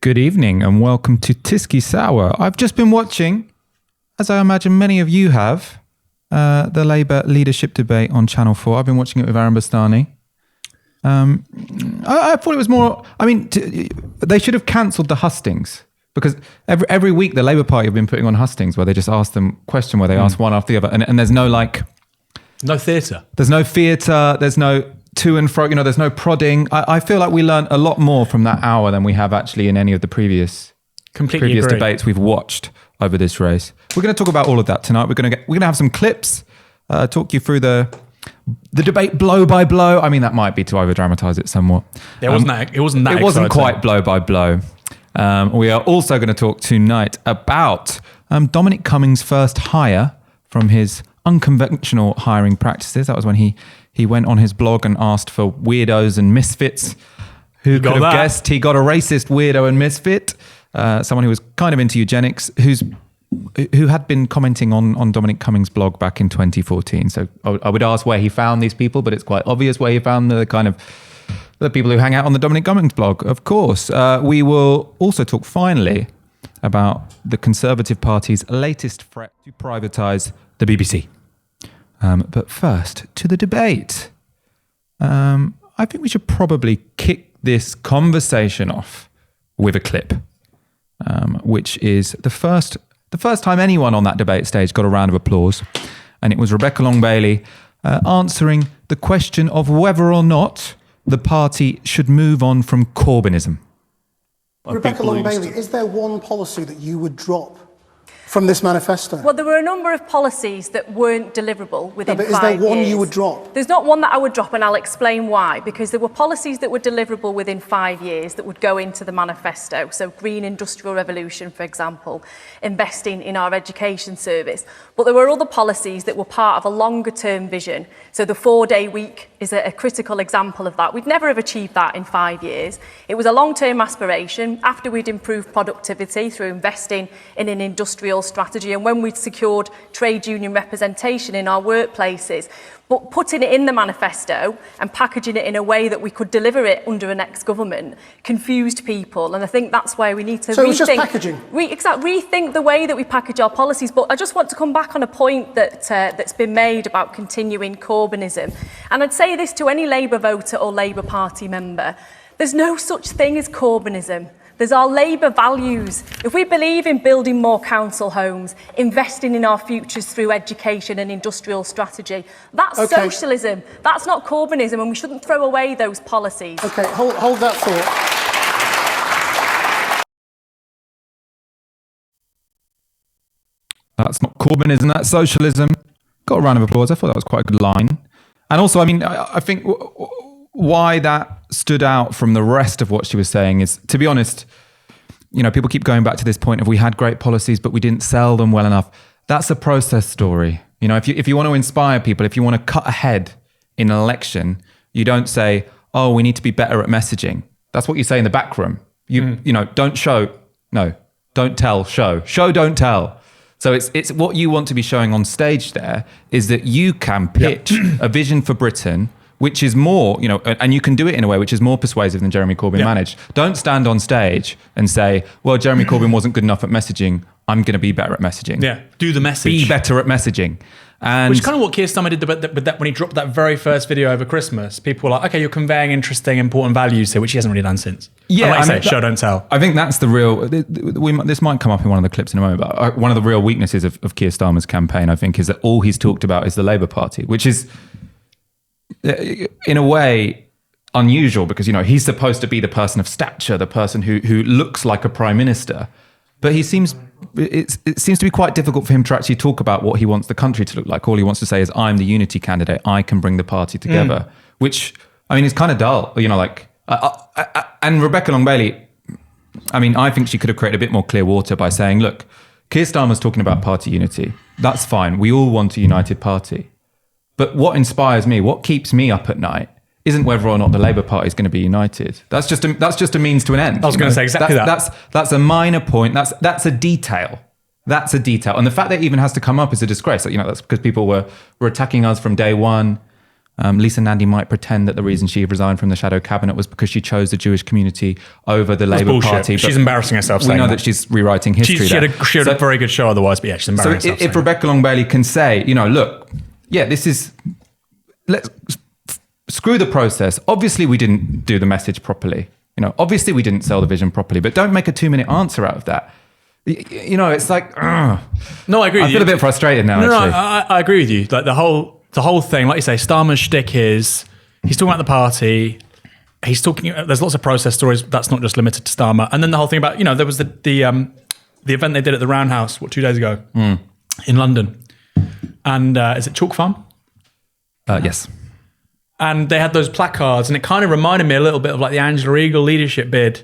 Good evening and welcome to Tysky Sour. I've just been watching, as I imagine many of you have, the Labour leadership debate on Channel 4. I've been watching it with Aaron Bastani. I thought it was more, they should have cancelled the hustings because every week the Labour Party have been putting on hustings where they just ask them question where they ask one after the other and there's no no theatre. There's no theatre, there's no to and fro, there's no prodding. I feel like we learned a lot more from that hour than we have actually in any of the previous debates we've watched over this race. We're going to talk about all of that tonight. We're going to have some clips, talk you through the debate blow by blow. I mean, that might be to over dramatize it somewhat. It wasn't quite blow by blow. We are also going to talk tonight about Dominic Cummings' first hire from his unconventional hiring practices. That was when he went on his blog and asked for weirdos and misfits. Who could have guessed he got a racist weirdo and misfit? Someone who was kind of into eugenics, who had been commenting on Dominic Cummings' blog back in 2014. So I would ask where he found these people, but it's quite obvious where he found the people who hang out on the Dominic Cummings blog, of course. We will also talk finally about the Conservative Party's latest threat to privatise the BBC. But first, to the debate. I think we should probably kick this conversation off with a clip, which is the first time anyone on that debate stage got a round of applause. And it was Rebecca Long-Bailey answering the question of whether or not the party should move on from Corbynism. Rebecca Long-Bailey, is there one policy that you would drop from this manifesto? Well, there were a number of policies that weren't deliverable within 5 years. Is there one you would drop? There's not one that I would drop, and I'll explain why. Because there were policies that were deliverable within 5 years that would go into the manifesto. So green industrial revolution, for example, investing in our education service. But there were other policies that were part of a longer term vision. So the 4-day week is a critical example of that. We'd never have achieved that in 5 years. It was a long-term aspiration after we'd improved productivity through investing in an industrial strategy and when we'd secured trade union representation in our workplaces. But putting it in the manifesto and packaging it in a way that we could deliver it under a next government confused people. And I think that's why we need to So it's just packaging? Rethink the way that we package our policies. But I just want to come back on a point that's been made about continuing Corbynism. And I'd say this to any Labour voter or Labour Party member. There's no such thing as Corbynism. There's our Labour values. If we believe in building more council homes, investing in our futures through education and industrial strategy, that's socialism. That's not Corbynism, and we shouldn't throw away those policies. OK, hold that thought. That's not Corbynism, that's socialism. Got a round of applause. I thought that was quite a good line. And also, I think why that stood out from the rest of what she was saying is, to be honest, people keep going back to this point of we had great policies, but we didn't sell them well enough. That's a process story. If you want to inspire people, if you want to cut ahead in an election, you don't say, oh, we need to be better at messaging. That's what you say in the back room. Don't show. No, don't tell, show. Show, don't tell. So it's what you want to be showing on stage there is that you can pitch a vision for Britain which is more, and you can do it in a way which is more persuasive than Jeremy Corbyn managed. Don't stand on stage and say, well, Jeremy Corbyn wasn't good enough at messaging. I'm going to be better at messaging. Yeah, do the message. Be better at messaging. Which is kind of what Keir Starmer did with that when he dropped that very first video over Christmas. People were like, okay, you're conveying interesting, important values here, which he hasn't really done since. Yeah, show, don't tell. I think that's the real, this might come up in one of the clips in a moment, but one of the real weaknesses of Keir Starmer's campaign, I think, is that all he's talked about is the Labour Party, which is, in a way, unusual because, he's supposed to be the person of stature, the person who looks like a prime minister. But it seems to be quite difficult for him to actually talk about what he wants the country to look like. All he wants to say is, I'm the unity candidate. I can bring the party together, which, is kind of dull, and Rebecca Long-Bailey, I think she could have created a bit more clear water by saying, look, Keir Starmer's talking about party unity. That's fine. We all want a united party. But what inspires me, what keeps me up at night, isn't whether or not the Labour Party is going to be united. That's just a means to an end. I was going to say exactly that. That's a minor point. That's a detail. That's a detail. And the fact that it even has to come up is a disgrace. That's because people were attacking us from day one. Lisa Nandy might pretend that the reason she resigned from the shadow cabinet was because she chose the Jewish community over the Labour bullshit. Party. She's embarrassing herself. We know that she's rewriting history. She had a very good show otherwise, but yeah, she's embarrassing herself. So if Rebecca Long-Bailey can say, look, let's screw the process. Obviously, we didn't do the message properly. Obviously, we didn't sell the vision properly. But don't make a 2-minute answer out of that. It's like, no, I agree. I feel a bit frustrated now. No, actually. I agree with you. Like the whole thing, like you say, Starmer's shtick is he's talking about the party. He's talking. There's lots of process stories. That's not just limited to Starmer. And then the whole thing about there was the event they did at the Roundhouse 2 days ago in London, and is it Chalk Farm? Yes. And they had those placards, and it kind of reminded me a little bit of like the Angela Eagle leadership bid.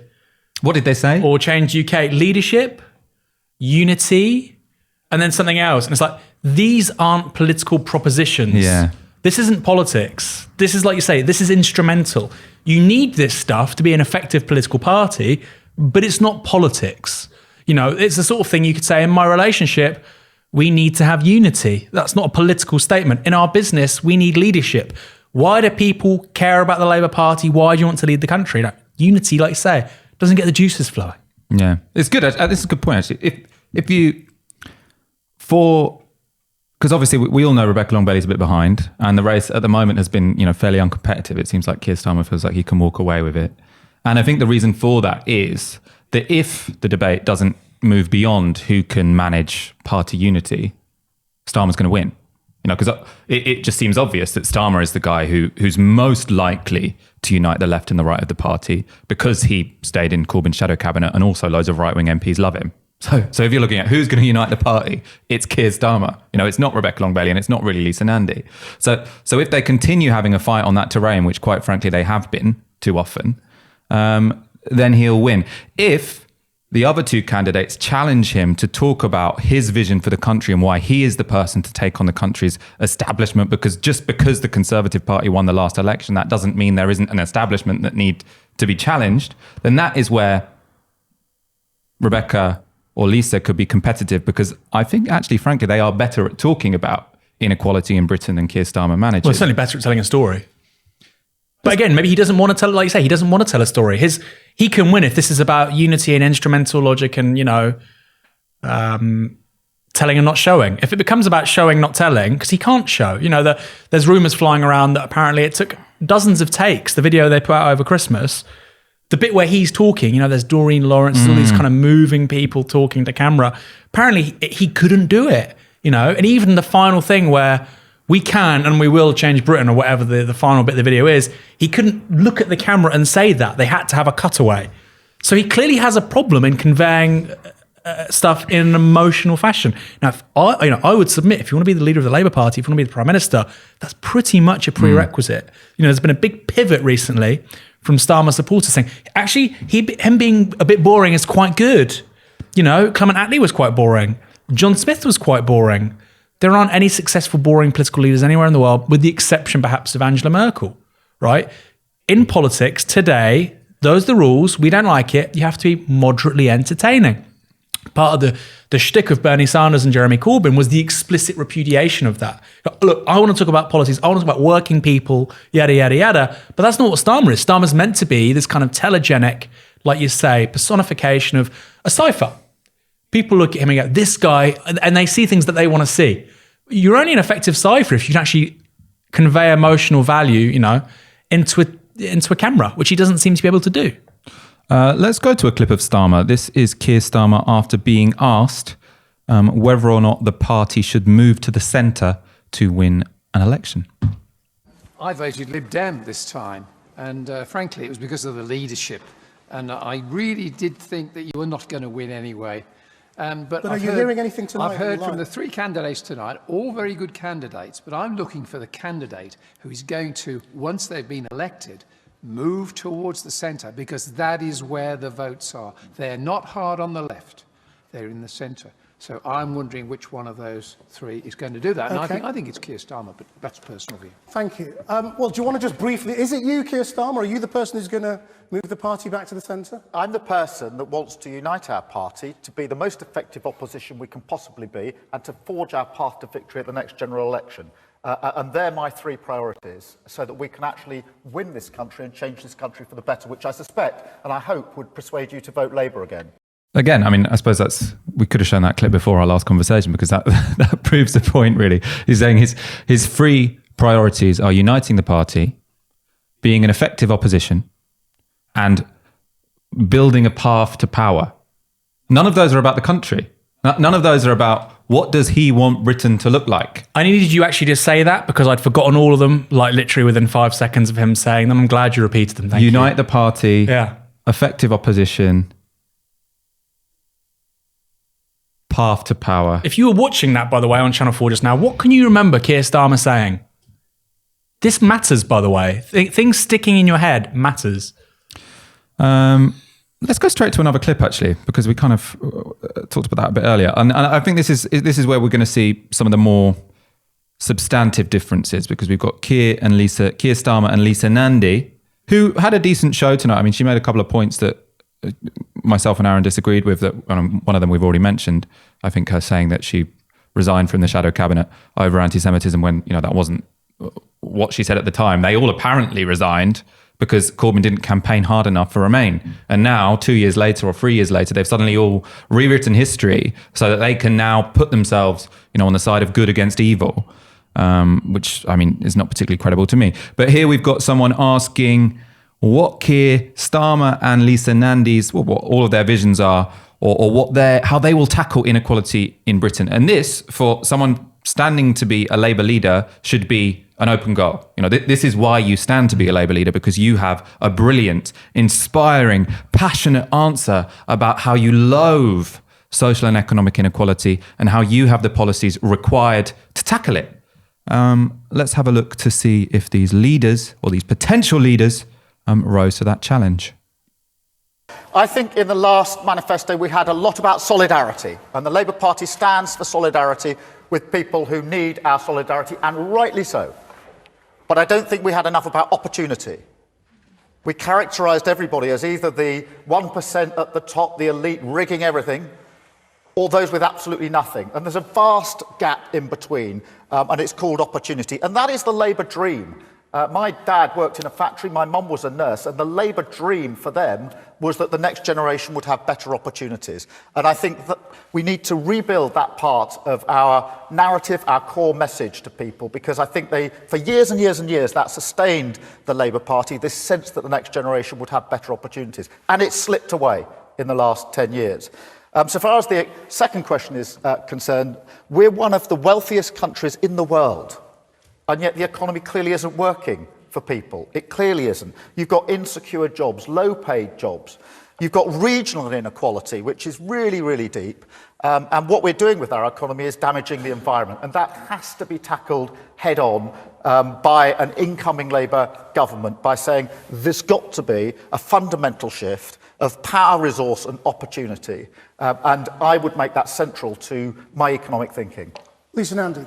What did they say? Or Change UK leadership, unity, and then something else. And it's like, these aren't political propositions. Yeah. This isn't politics. This is, like you say, this is instrumental. You need this stuff to be an effective political party, but it's not politics. It's the sort of thing you could say in my relationship, we need to have unity. That's not a political statement. In our business, we need leadership. Why do people care about the Labour Party? Why do you want to lead the country? Unity, like you say, doesn't get the juices flowing. Yeah, it's good. This is a good point, actually. Because obviously we all know Rebecca Long-Bailey's a bit behind, and the race at the moment has been, fairly uncompetitive. It seems like Keir Starmer feels like he can walk away with it. And I think the reason for that is that if the debate doesn't move beyond who can manage party unity, Starmer's going to win. Because it just seems obvious that Starmer is the guy who's most likely to unite the left and the right of the party because he stayed in Corbyn's shadow cabinet and also loads of right-wing MPs love him. So if you're looking at who's going to unite the party, it's Keir Starmer. It's not Rebecca Long-Bailey and it's not really Lisa Nandy. So if they continue having a fight on that terrain, which quite frankly they have been too often, then he'll win. If the other two candidates challenge him to talk about his vision for the country and why he is the person to take on the country's establishment, because just because the Conservative Party won the last election, that doesn't mean there isn't an establishment that need to be challenged, then that is where Rebecca or Lisa could be competitive, because I think actually, frankly, they are better at talking about inequality in Britain than Keir Starmer manages. Well, certainly better at telling a story. But again, maybe he doesn't want to tell, like you say, he doesn't want to tell a story. He can win if this is about unity and instrumental logic and, telling and not showing. If it becomes about showing, not telling, because he can't show, there's rumours flying around that apparently it took dozens of takes, the video they put out over Christmas, the bit where he's talking, there's Doreen Lawrence, all these kind of moving people talking to camera. Apparently he couldn't do it, and even the final thing where we can and we will change Britain or whatever the final bit of the video is, he couldn't look at the camera and say that. They had to have a cutaway. So he clearly has a problem in conveying stuff in an emotional fashion. Now, if I would submit, if you want to be the leader of the Labour Party, if you want to be the Prime Minister, that's pretty much a prerequisite. There's been a big pivot recently from Starmer supporters saying, actually, him being a bit boring is quite good. Clement Attlee was quite boring. John Smith was quite boring. There aren't any successful, boring political leaders anywhere in the world, with the exception perhaps of Angela Merkel, right? In politics today, those are the rules. We don't like it. You have to be moderately entertaining. Part of the shtick of Bernie Sanders and Jeremy Corbyn was the explicit repudiation of that. Look, I want to talk about politics. I want to talk about working people, yada, yada, yada. But that's not what Starmer is. Starmer's meant to be this kind of telegenic, like you say, personification of a cipher. People look at him and go, this guy, and they see things that they want to see. You're only an effective cipher if you can actually convey emotional value, into a camera, which he doesn't seem to be able to do. Let's go to a clip of Starmer. This is Keir Starmer after being asked whether or not the party should move to the centre to win an election. I voted Lib Dem this time, and frankly, it was because of the leadership. And I really did think that you were not going to win anyway. But are you hearing anything tonight? I've heard from the three candidates tonight, all very good candidates, but I'm looking for the candidate who is going to, once they've been elected, move towards the centre, because that is where the votes are. They're not hard on the left, they're in the centre. So I'm wondering which one of those three is going to do that. And okay. I think it's Keir Starmer, but that's personal view. Thank you. Well, do you want to just briefly, is it you, Keir Starmer? Are you the person who's going to move the party back to the centre? I'm the person that wants to unite our party to be the most effective opposition we can possibly be and to forge our path to victory at the next general election. And they're my three priorities, so that we can actually win this country and change this country for the better, which I suspect and I hope would persuade you to vote Labour again. Again, I mean, I suppose we could have shown that clip before our last conversation, because that that proves the point, really. He's saying his three priorities are uniting the party, being an effective opposition, and building a path to power. None of those are about the country. None of those are about what does he want Britain to look like. I needed you actually to say that because I'd forgotten all of them, like literally within 5 seconds of him saying them. I'm glad you repeated them. Thank you. Unite the party, Yeah. effective opposition, path to power. If you were watching that, by the way, on Channel 4 just now, what can you remember Keir Starmer saying? This matters, by the way. Things sticking in your head matters. Let's go straight to another clip, actually, because we kind of talked about that a bit earlier. And I think this is where we're going to see some of the more substantive differences, because we've got Keir Starmer and Lisa Nandy, who had a decent show tonight. I mean, she made a couple of points that myself and Aaron disagreed with. That one of them we've already mentioned. I think her saying that she resigned from the shadow cabinet over anti-Semitism when, that wasn't what she said at the time. They all apparently resigned because Corbyn didn't campaign hard enough for Remain. And now, 2 years later or 3 years later, they've suddenly all rewritten history so that they can now put themselves, on the side of good against evil, which, I mean, is not particularly credible to me. But here we've got someone asking what Keir Starmer and Lisa Nandy's, what all of their visions are, or how they will tackle inequality in Britain. And this, for someone standing to be a Labour leader, should be an open goal. This is why you stand to be a Labour leader, because you have a brilliant, inspiring, passionate answer about how you loathe social and economic inequality and how you have the policies required to tackle it. Let's have a look to see if these leaders, or these potential leaders, rose to that challenge. I think in the last manifesto we had a lot about solidarity, and the Labour Party stands for solidarity with people who need our solidarity, and rightly so. But I don't think we had enough about opportunity. We characterised everybody as either the 1% at the top, the elite, rigging everything, or those with absolutely nothing. And there's a vast gap in between, and it's called opportunity. And that is the Labour dream. My dad worked in a factory, my mum was a nurse, and the Labour dream for them was that the next generation would have better opportunities. And I think that we need to rebuild that part of our narrative, our core message to people, because I think for years and years and years, that sustained the Labour Party, this sense that the next generation would have better opportunities. And it's slipped away in the last 10 years. So far as the second question is concerned, we're one of the wealthiest countries in the world. And yet the economy clearly isn't working for people. It clearly isn't. You've got insecure jobs, low-paid jobs. You've got regional inequality, which is really, really deep. And what we're doing with our economy is damaging the environment. And that has to be tackled head-on by an incoming Labour government, by saying there's got to be a fundamental shift of power, resource and opportunity. And I would make that central to my economic thinking. Lisa Nandy.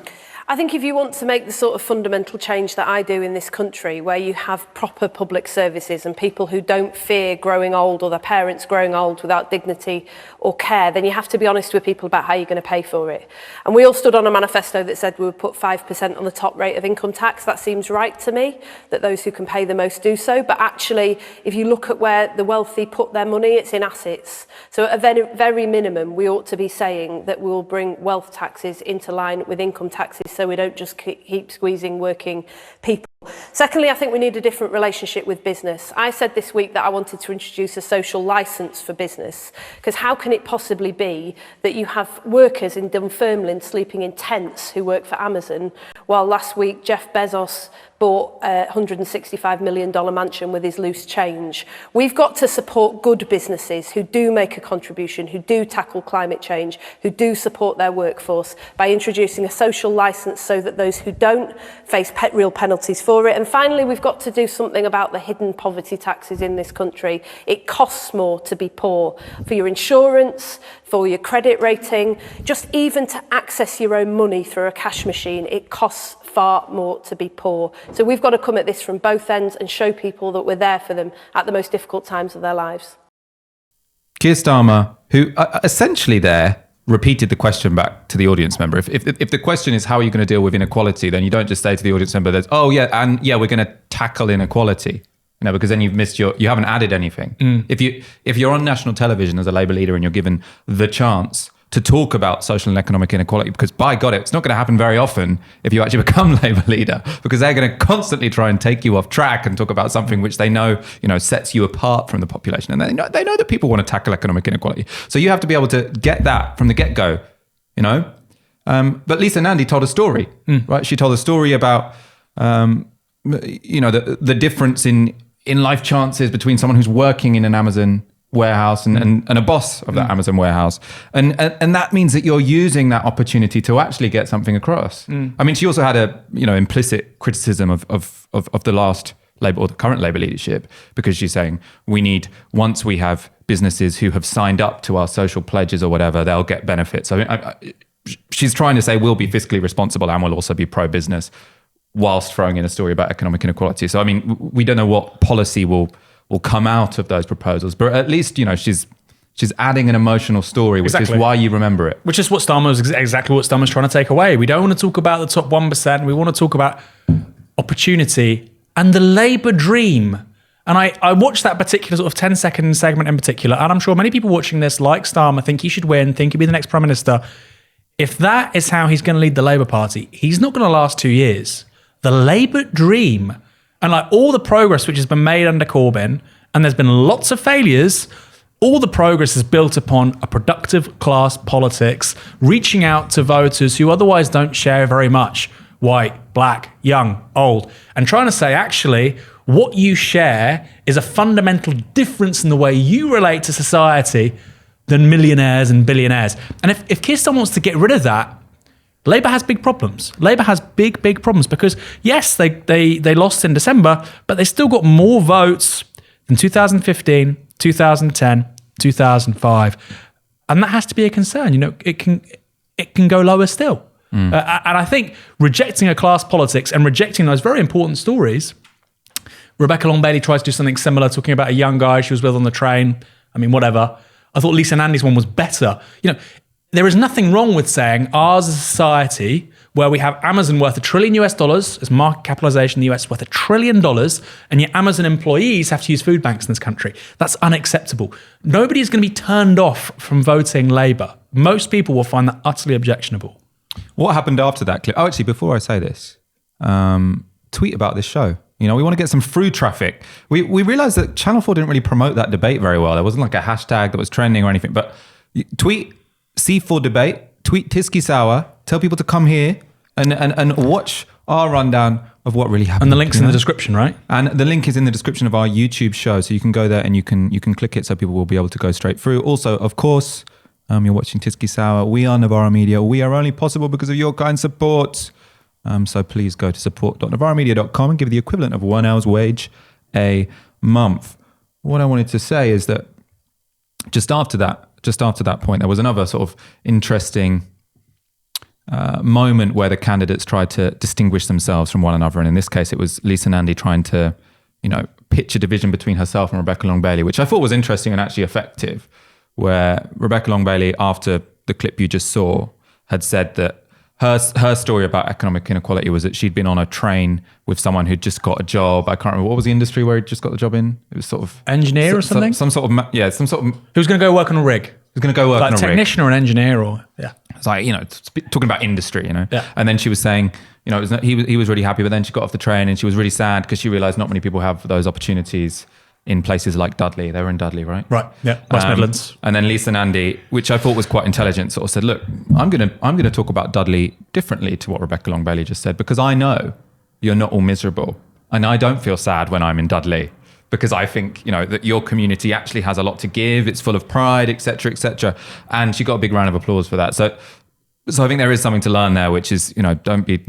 I think if you want to make the sort of fundamental change that I do in this country, where you have proper public services and people who don't fear growing old or their parents growing old without dignity or care, then you have to be honest with people about how you're going to pay for it. And we all stood on a manifesto that said we would put 5% on the top rate of income tax. That seems right to me, that those who can pay the most do so. But actually, if you look at where the wealthy put their money, it's in assets. So at a very minimum, we ought to be saying that we will bring wealth taxes into line with income taxes, so we don't just keep squeezing working people. Secondly, I think we need a different relationship with business. I said this week that I wanted to introduce a social licence for business, because how can it possibly be that you have workers in Dunfermline sleeping in tents who work for Amazon, while last week Jeff Bezos bought a $165 million mansion with his loose change? We've got to support good businesses who do make a contribution, who do tackle climate change, who do support their workforce, by introducing a social licence so that those who don't face real penalties for it. And finally, we've got to do something about the hidden poverty taxes in this country. It costs more to be poor, for your insurance, for your credit rating, just even to access your own money through a cash machine. It costs far more to be poor. So we've got to come at this from both ends and show people that we're there for them at the most difficult times of their lives. Keir Starmer, who essentially there repeated the question back to the audience member. If the question is how are you going to deal with inequality, then you don't just say to the audience member that, oh yeah, and yeah, we're going to tackle inequality. Because then you've missed you haven't added anything. If you're on national television as a Labour leader and you're given the chance to talk about social and economic inequality, because by God, it's not going to happen very often if you actually become Labour leader, because they're going to constantly try and take you off track and talk about something which they know, sets you apart from the population. And they know that people want to tackle economic inequality. So you have to be able to get that from the get-go, But Lisa Nandy told a story, right? She told a story about, the difference in life chances between someone who's working in an Amazon warehouse and a boss of that Amazon warehouse. And that means that you're using that opportunity to actually get something across. I mean, she also had a, implicit criticism of the last Labour or the current Labour leadership, because she's saying once we have businesses who have signed up to our social pledges or whatever, they'll get benefits. She's trying to say we'll be fiscally responsible and we'll also be pro-business, whilst throwing in a story about economic inequality. So, I mean, we don't know what policy will come out of those proposals, but at least, she's adding an emotional story, which is why you remember it. Which is what exactly what Starmer's trying to take away. We don't want to talk about the top 1%. We want to talk about opportunity and the Labour dream. And I watched that particular sort of 10-second segment in particular, and I'm sure many people watching this, like Starmer, think he should win, think he'd be the next Prime Minister. If that is how he's going to lead the Labour Party, he's not going to last 2 years. The Labour dream, and like all the progress which has been made under Corbyn, and there's been lots of failures, all the progress is built upon a productive class politics, reaching out to voters who otherwise don't share very much, white, black, young, old, and trying to say, actually, what you share is a fundamental difference in the way you relate to society than millionaires and billionaires. And if Keir Starmer wants to get rid of that, Labour has big problems. Labour has big problems because, yes, they lost in December, but they still got more votes than 2015, 2010, 2005. And that has to be a concern. It can go lower still. And I think rejecting a class politics and rejecting those very important stories, Rebecca Long-Bailey tries to do something similar, talking about a young guy she was with on the train. I mean, whatever. I thought Lisa Nandy's one was better. There is nothing wrong with saying ours is a society where we have Amazon worth $1 trillion as market capitalization in the US worth $1 trillion, and yet Amazon employees have to use food banks in this country. That's unacceptable. Nobody is going to be turned off from voting Labour. Most people will find that utterly objectionable. What happened after that clip? Oh, actually, before I say this, tweet about this show. We want to get some through traffic. We realized that Channel 4 didn't really promote that debate very well. There wasn't like a hashtag that was trending or anything, but tweet C4 debate, tweet Tisky Sour, tell people to come here and watch our rundown of what really happened. And the link's in the description, right? And the link is in the description of our YouTube show, so you can go there and you can click it so people will be able to go straight through. Also, of course, you're watching Tisky Sour. We are Novara Media. We are only possible because of your kind support. So please go to support.novaramedia.com and give the equivalent of 1 hour's wage a month. What I wanted to say is that just after that point, there was another sort of interesting moment where the candidates tried to distinguish themselves from one another. And in this case, it was Lisa Nandy trying to, pitch a division between herself and Rebecca Long-Bailey, which I thought was interesting and actually effective, where Rebecca Long-Bailey, after the clip you just saw, had said that her story about economic inequality was that she'd been on a train with someone who'd just got a job. I can't remember, what was the industry where he'd just got the job in? It was sort of... Engineer or something? Some sort of... Who's going to go work on a rig? Who's going to go work on a rig? Like technician or an engineer or... Yeah. It's like, talking about industry, Yeah. And then she was saying, he was really happy, but then she got off the train and she was really sad because she realized not many people have those opportunities in places like Dudley. They were in Dudley, right? Right, yeah, West Midlands. And then Lisa Nandy, which I thought was quite intelligent, sort of said, look, I'm gonna talk about Dudley differently to what Rebecca Long-Bailey just said, because I know you're not all miserable. And I don't feel sad when I'm in Dudley, because I think, that your community actually has a lot to give. It's full of pride, et cetera, et cetera. And she got a big round of applause for that. So I think there is something to learn there, which is, don't be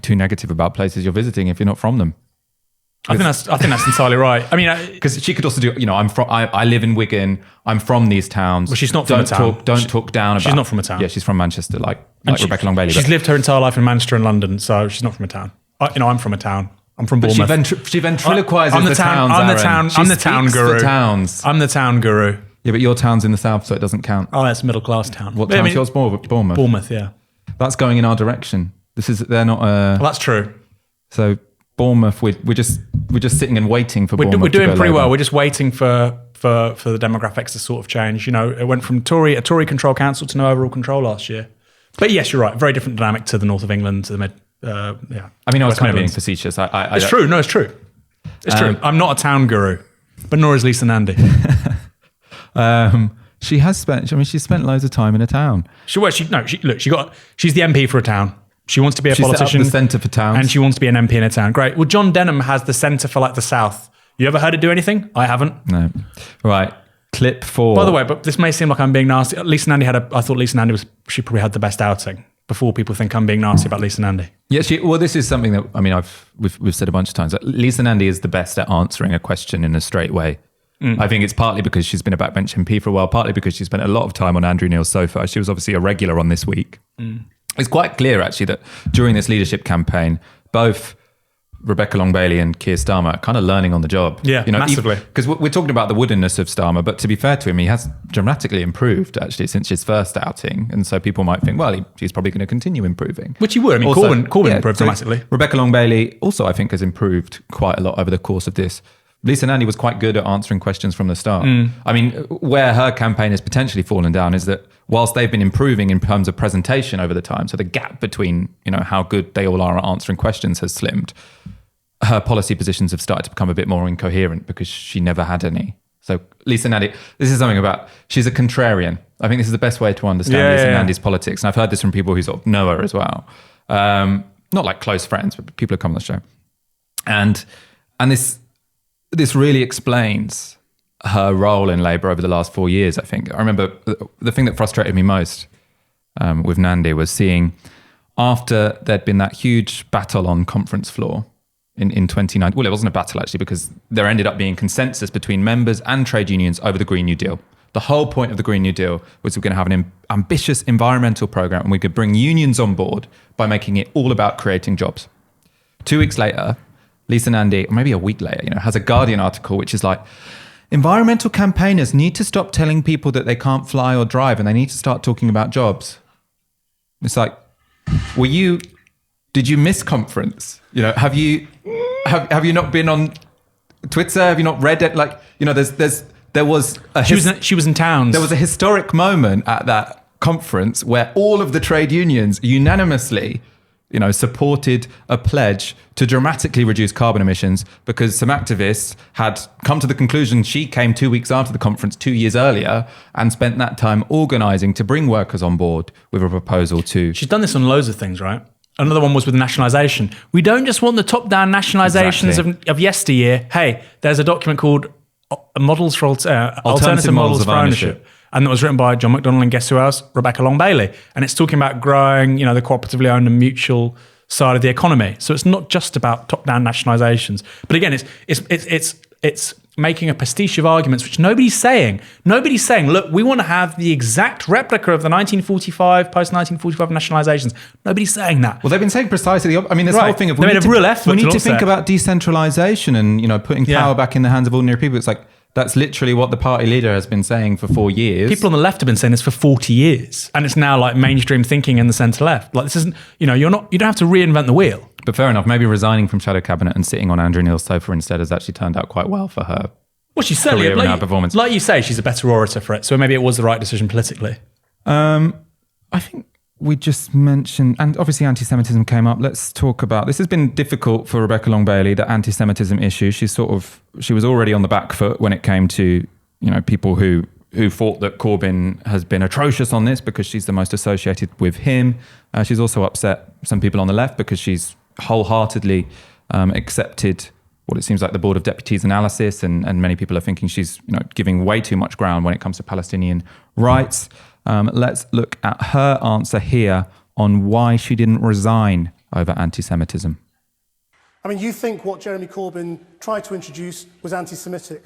too negative about places you're visiting if you're not from them. I think that's entirely right. I mean, because she could also do, I live in Wigan. I'm from these towns. Well, she's not from a town. Don't talk down about. She's not from a town. Yeah, she's from Manchester, like Rebecca Long-Bailey. She's lived her entire life in Manchester and London, so she's not from a town. I'm from a town. I'm from Bournemouth. She ventriloquizes I'm the towns. I'm the town guru. Towns. I'm the town guru. Yeah, but your town's in the south, so it doesn't count. Oh, that's a middle class town. What But, town's yours? Bournemouth. Bournemouth, yeah. That's going in our direction. They're not. Well, that's true. So Bournemouth, we're just sitting and waiting for Bournemouth. We're doing to go pretty well. Labour. We're just waiting for the demographics to sort of change. You know, it went from a Tory control council to no overall control last year. But yes, you're right. Very different dynamic to the north of England, to the mid. Yeah. I mean, I was West kind of being Midlands. facetious. I It's true. No, it's true. It's true. I'm not a town guru, but nor is Lisa Nandy. She has spent. I mean, she's spent loads of time in a town. She's the MP for a town. She wants to be a She set up politician. the Centre for Towns. And she wants to be an MP in a town. Great. Well, John Denham has the Centre for like the South. You ever heard it do anything? I haven't. No. Right. Clip 4. By the way, but this may seem like I'm being nasty. Lisa Nandy I thought Lisa Nandy she probably had the best outing before people think I'm being nasty about Lisa Nandy. Yeah, well, this is something that, I mean, we've said a bunch of times. That Lisa Nandy is the best at answering a question in a straight way. I think it's partly because she's been a backbench MP for a while, partly because she spent a lot of time on Andrew Neil's sofa. She was obviously a regular on This Week. It's quite clear, actually, that during this leadership campaign, both Rebecca Long-Bailey and Keir Starmer are kind of learning on the job. Yeah, massively. Because we're talking about the woodenness of Starmer, but to be fair to him, he has dramatically improved, actually, since his first outing. And so people might think, well, he's probably going to continue improving. Which he would. I mean, Also, Corbyn yeah, improved so dramatically. Rebecca Long-Bailey also, I think, has improved quite a lot over the course of this. Lisa Nandy was quite good at answering questions from the start. I mean, where her campaign has potentially fallen down is that whilst they've been improving in terms of presentation over the time, so the gap between, you know, how good they all are at answering questions has slimmed, her policy positions have started to become a bit more incoherent because she never had any. So Lisa Nandy, this is something about, she's a contrarian. I think this is the best way to understand Lisa Nandy's politics. And I've heard this from people who sort of know her as well. Not like close friends, but people who come on the show. And this really explains her role in Labour over the last 4 years, I think. I remember the thing that frustrated me most with Nandy was seeing, after there'd been that huge battle on conference floor in 2019, well, it wasn't a battle actually, because there ended up being consensus between members and trade unions over the Green New Deal. The whole point of the Green New Deal was we're going to have an ambitious environmental programme and we could bring unions on board by making it all about creating jobs. 2 weeks later, Lisa Nandy, or maybe a week later, has a Guardian article which is like, environmental campaigners need to stop telling people that they can't fly or drive and they need to start talking about jobs. It's like, did you miss conference? Have you not been on Twitter? Have you not read it? Like, there was she was in towns. There was a historic moment at that conference where all of the trade unions unanimously supported a pledge to dramatically reduce carbon emissions because some activists had come to the conclusion. She came 2 weeks after the conference 2 years earlier and spent that time organising to bring workers on board with a proposal to... She's done this on loads of things, right? Another one was with nationalisation. We don't just want the top-down nationalisations of yesteryear. Hey, there's a document called Models for Alternative Models of Ownership. And that was written by John McDonnell and guess who else? Rebecca Long-Bailey. And it's talking about growing, the cooperatively owned and mutual side of the economy. So it's not just about top-down nationalisations. But again, it's making a pastiche of arguments which nobody's saying. Nobody's saying, look, we want to have the exact replica of the 1945, post-1945 nationalisations. Nobody's saying that. Well, they've been saying precisely the opposite. I mean, this Right. whole thing of They made a real effort we need to to not think say it. about decentralisation and, putting power back in the hands of ordinary people. It's like, that's literally what the party leader has been saying for 4 years. People on the left have been saying this for 40 years. And it's now like mainstream thinking in the centre left. Like this isn't, you don't have to reinvent the wheel. But fair enough, maybe resigning from shadow cabinet and sitting on Andrew Neil's sofa instead has actually turned out quite well for her. Well, she's certainly, career and her performance. like you say, she's a better orator for it. So maybe it was the right decision politically. I think we just mentioned, and obviously anti-Semitism came up. Let's talk about, this has been difficult for Rebecca Long-Bailey, the anti-Semitism issue. She was already on the back foot when it came to, people who thought that Corbyn has been atrocious on this because she's the most associated with him. She's also upset some people on the left because she's wholeheartedly accepted what it seems like the Board of Deputies analysis, and many people are thinking she's giving way too much ground when it comes to Palestinian rights. Let's look at her answer here on why she didn't resign over anti-Semitism. I mean, you think what Jeremy Corbyn tried to introduce was anti-Semitic.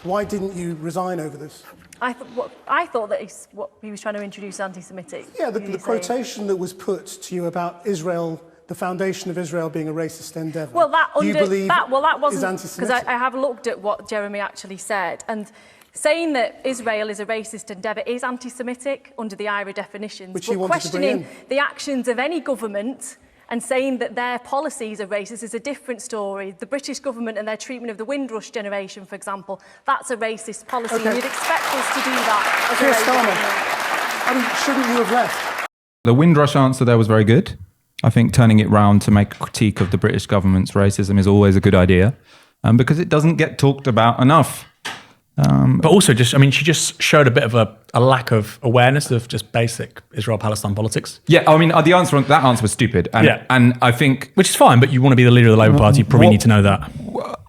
Why didn't you resign over this? I thought that what he was trying to introduce anti-Semitic. Yeah, the quotation that was put to you about Israel, the foundation of Israel being a racist endeavour. Well, that you believe that wasn't is because anti-Semitic. I have looked at what Jeremy actually said, and saying that Israel is a racist endeavour is anti-Semitic under the IRA definitions. Which but you wanted to bring questioning the actions of any government and saying that their policies are racist is a different story. The British government and their treatment of the Windrush generation, for example, that's a racist policy. Okay. And you'd expect us to do that as Keir a Labour Starmer, government. I mean, shouldn't you have left? The Windrush answer there was very good. I think turning it round to make a critique of the British government's racism is always a good idea, because it doesn't get talked about enough. But also, she just showed a bit of a lack of awareness of just basic Israel-Palestine politics. Yeah, I mean, that answer was stupid. And I think... Which is fine, but you want to be the leader of the Labour Party, you probably need to know that.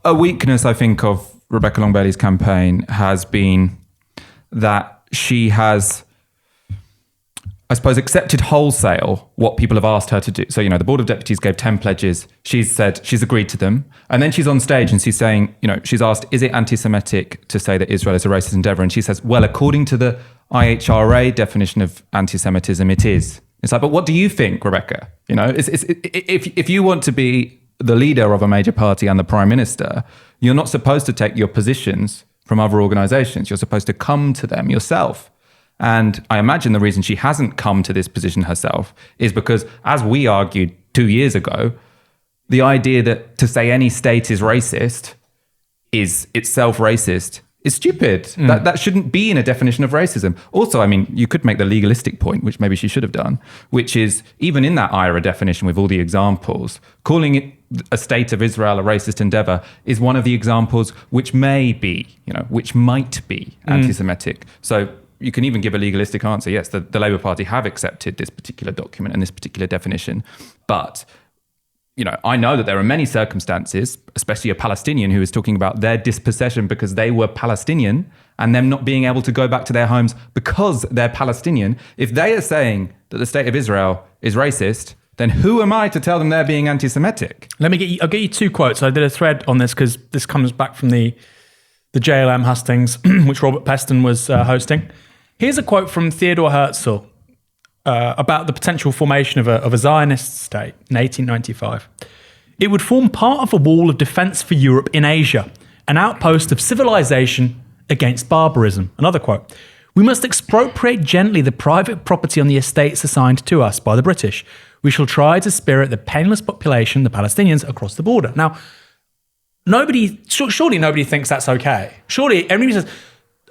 A weakness, I think, of Rebecca Long-Bailey's campaign has been that she has, I suppose, accepted wholesale what people have asked her to do. So, the Board of Deputies gave 10 pledges. She's said she's agreed to them. And then she's on stage and she's saying, she's asked, is it anti-Semitic to say that Israel is a racist endeavour? And she says, well, according to the IHRA definition of anti-Semitism, it is. It's like, but what do you think, Rebecca? If you want to be the leader of a major party and the Prime Minister, you're not supposed to take your positions from other organisations. You're supposed to come to them yourself. And I imagine the reason she hasn't come to this position herself is because, as we argued 2 years ago, the idea that to say any state is racist is itself racist is stupid. That shouldn't be in a definition of racism. Also, I mean, you could make the legalistic point, which maybe she should have done, which is even in that IRA definition with all the examples, calling it a state of Israel a racist endeavor is one of the examples which may be, which might be anti-Semitic. So you can even give a legalistic answer. Yes, the Labour Party have accepted this particular document and this particular definition. But, I know that there are many circumstances, especially a Palestinian who is talking about their dispossession because they were Palestinian and them not being able to go back to their homes because they're Palestinian. If they are saying that the state of Israel is racist, then who am I to tell them they're being anti-Semitic? I'll get you 2 quotes. I did a thread on this because this comes back from the JLM hustings, which Robert Peston was hosting. Here's a quote from Theodor Herzl about the potential formation of a Zionist state in 1895. It would form part of a wall of defense for Europe in Asia, an outpost of civilization against barbarism. Another quote. We must expropriate gently the private property on the estates assigned to us by the British. We shall try to spirit the painless population, the Palestinians, across the border. Now, surely nobody thinks that's okay. Surely everybody says,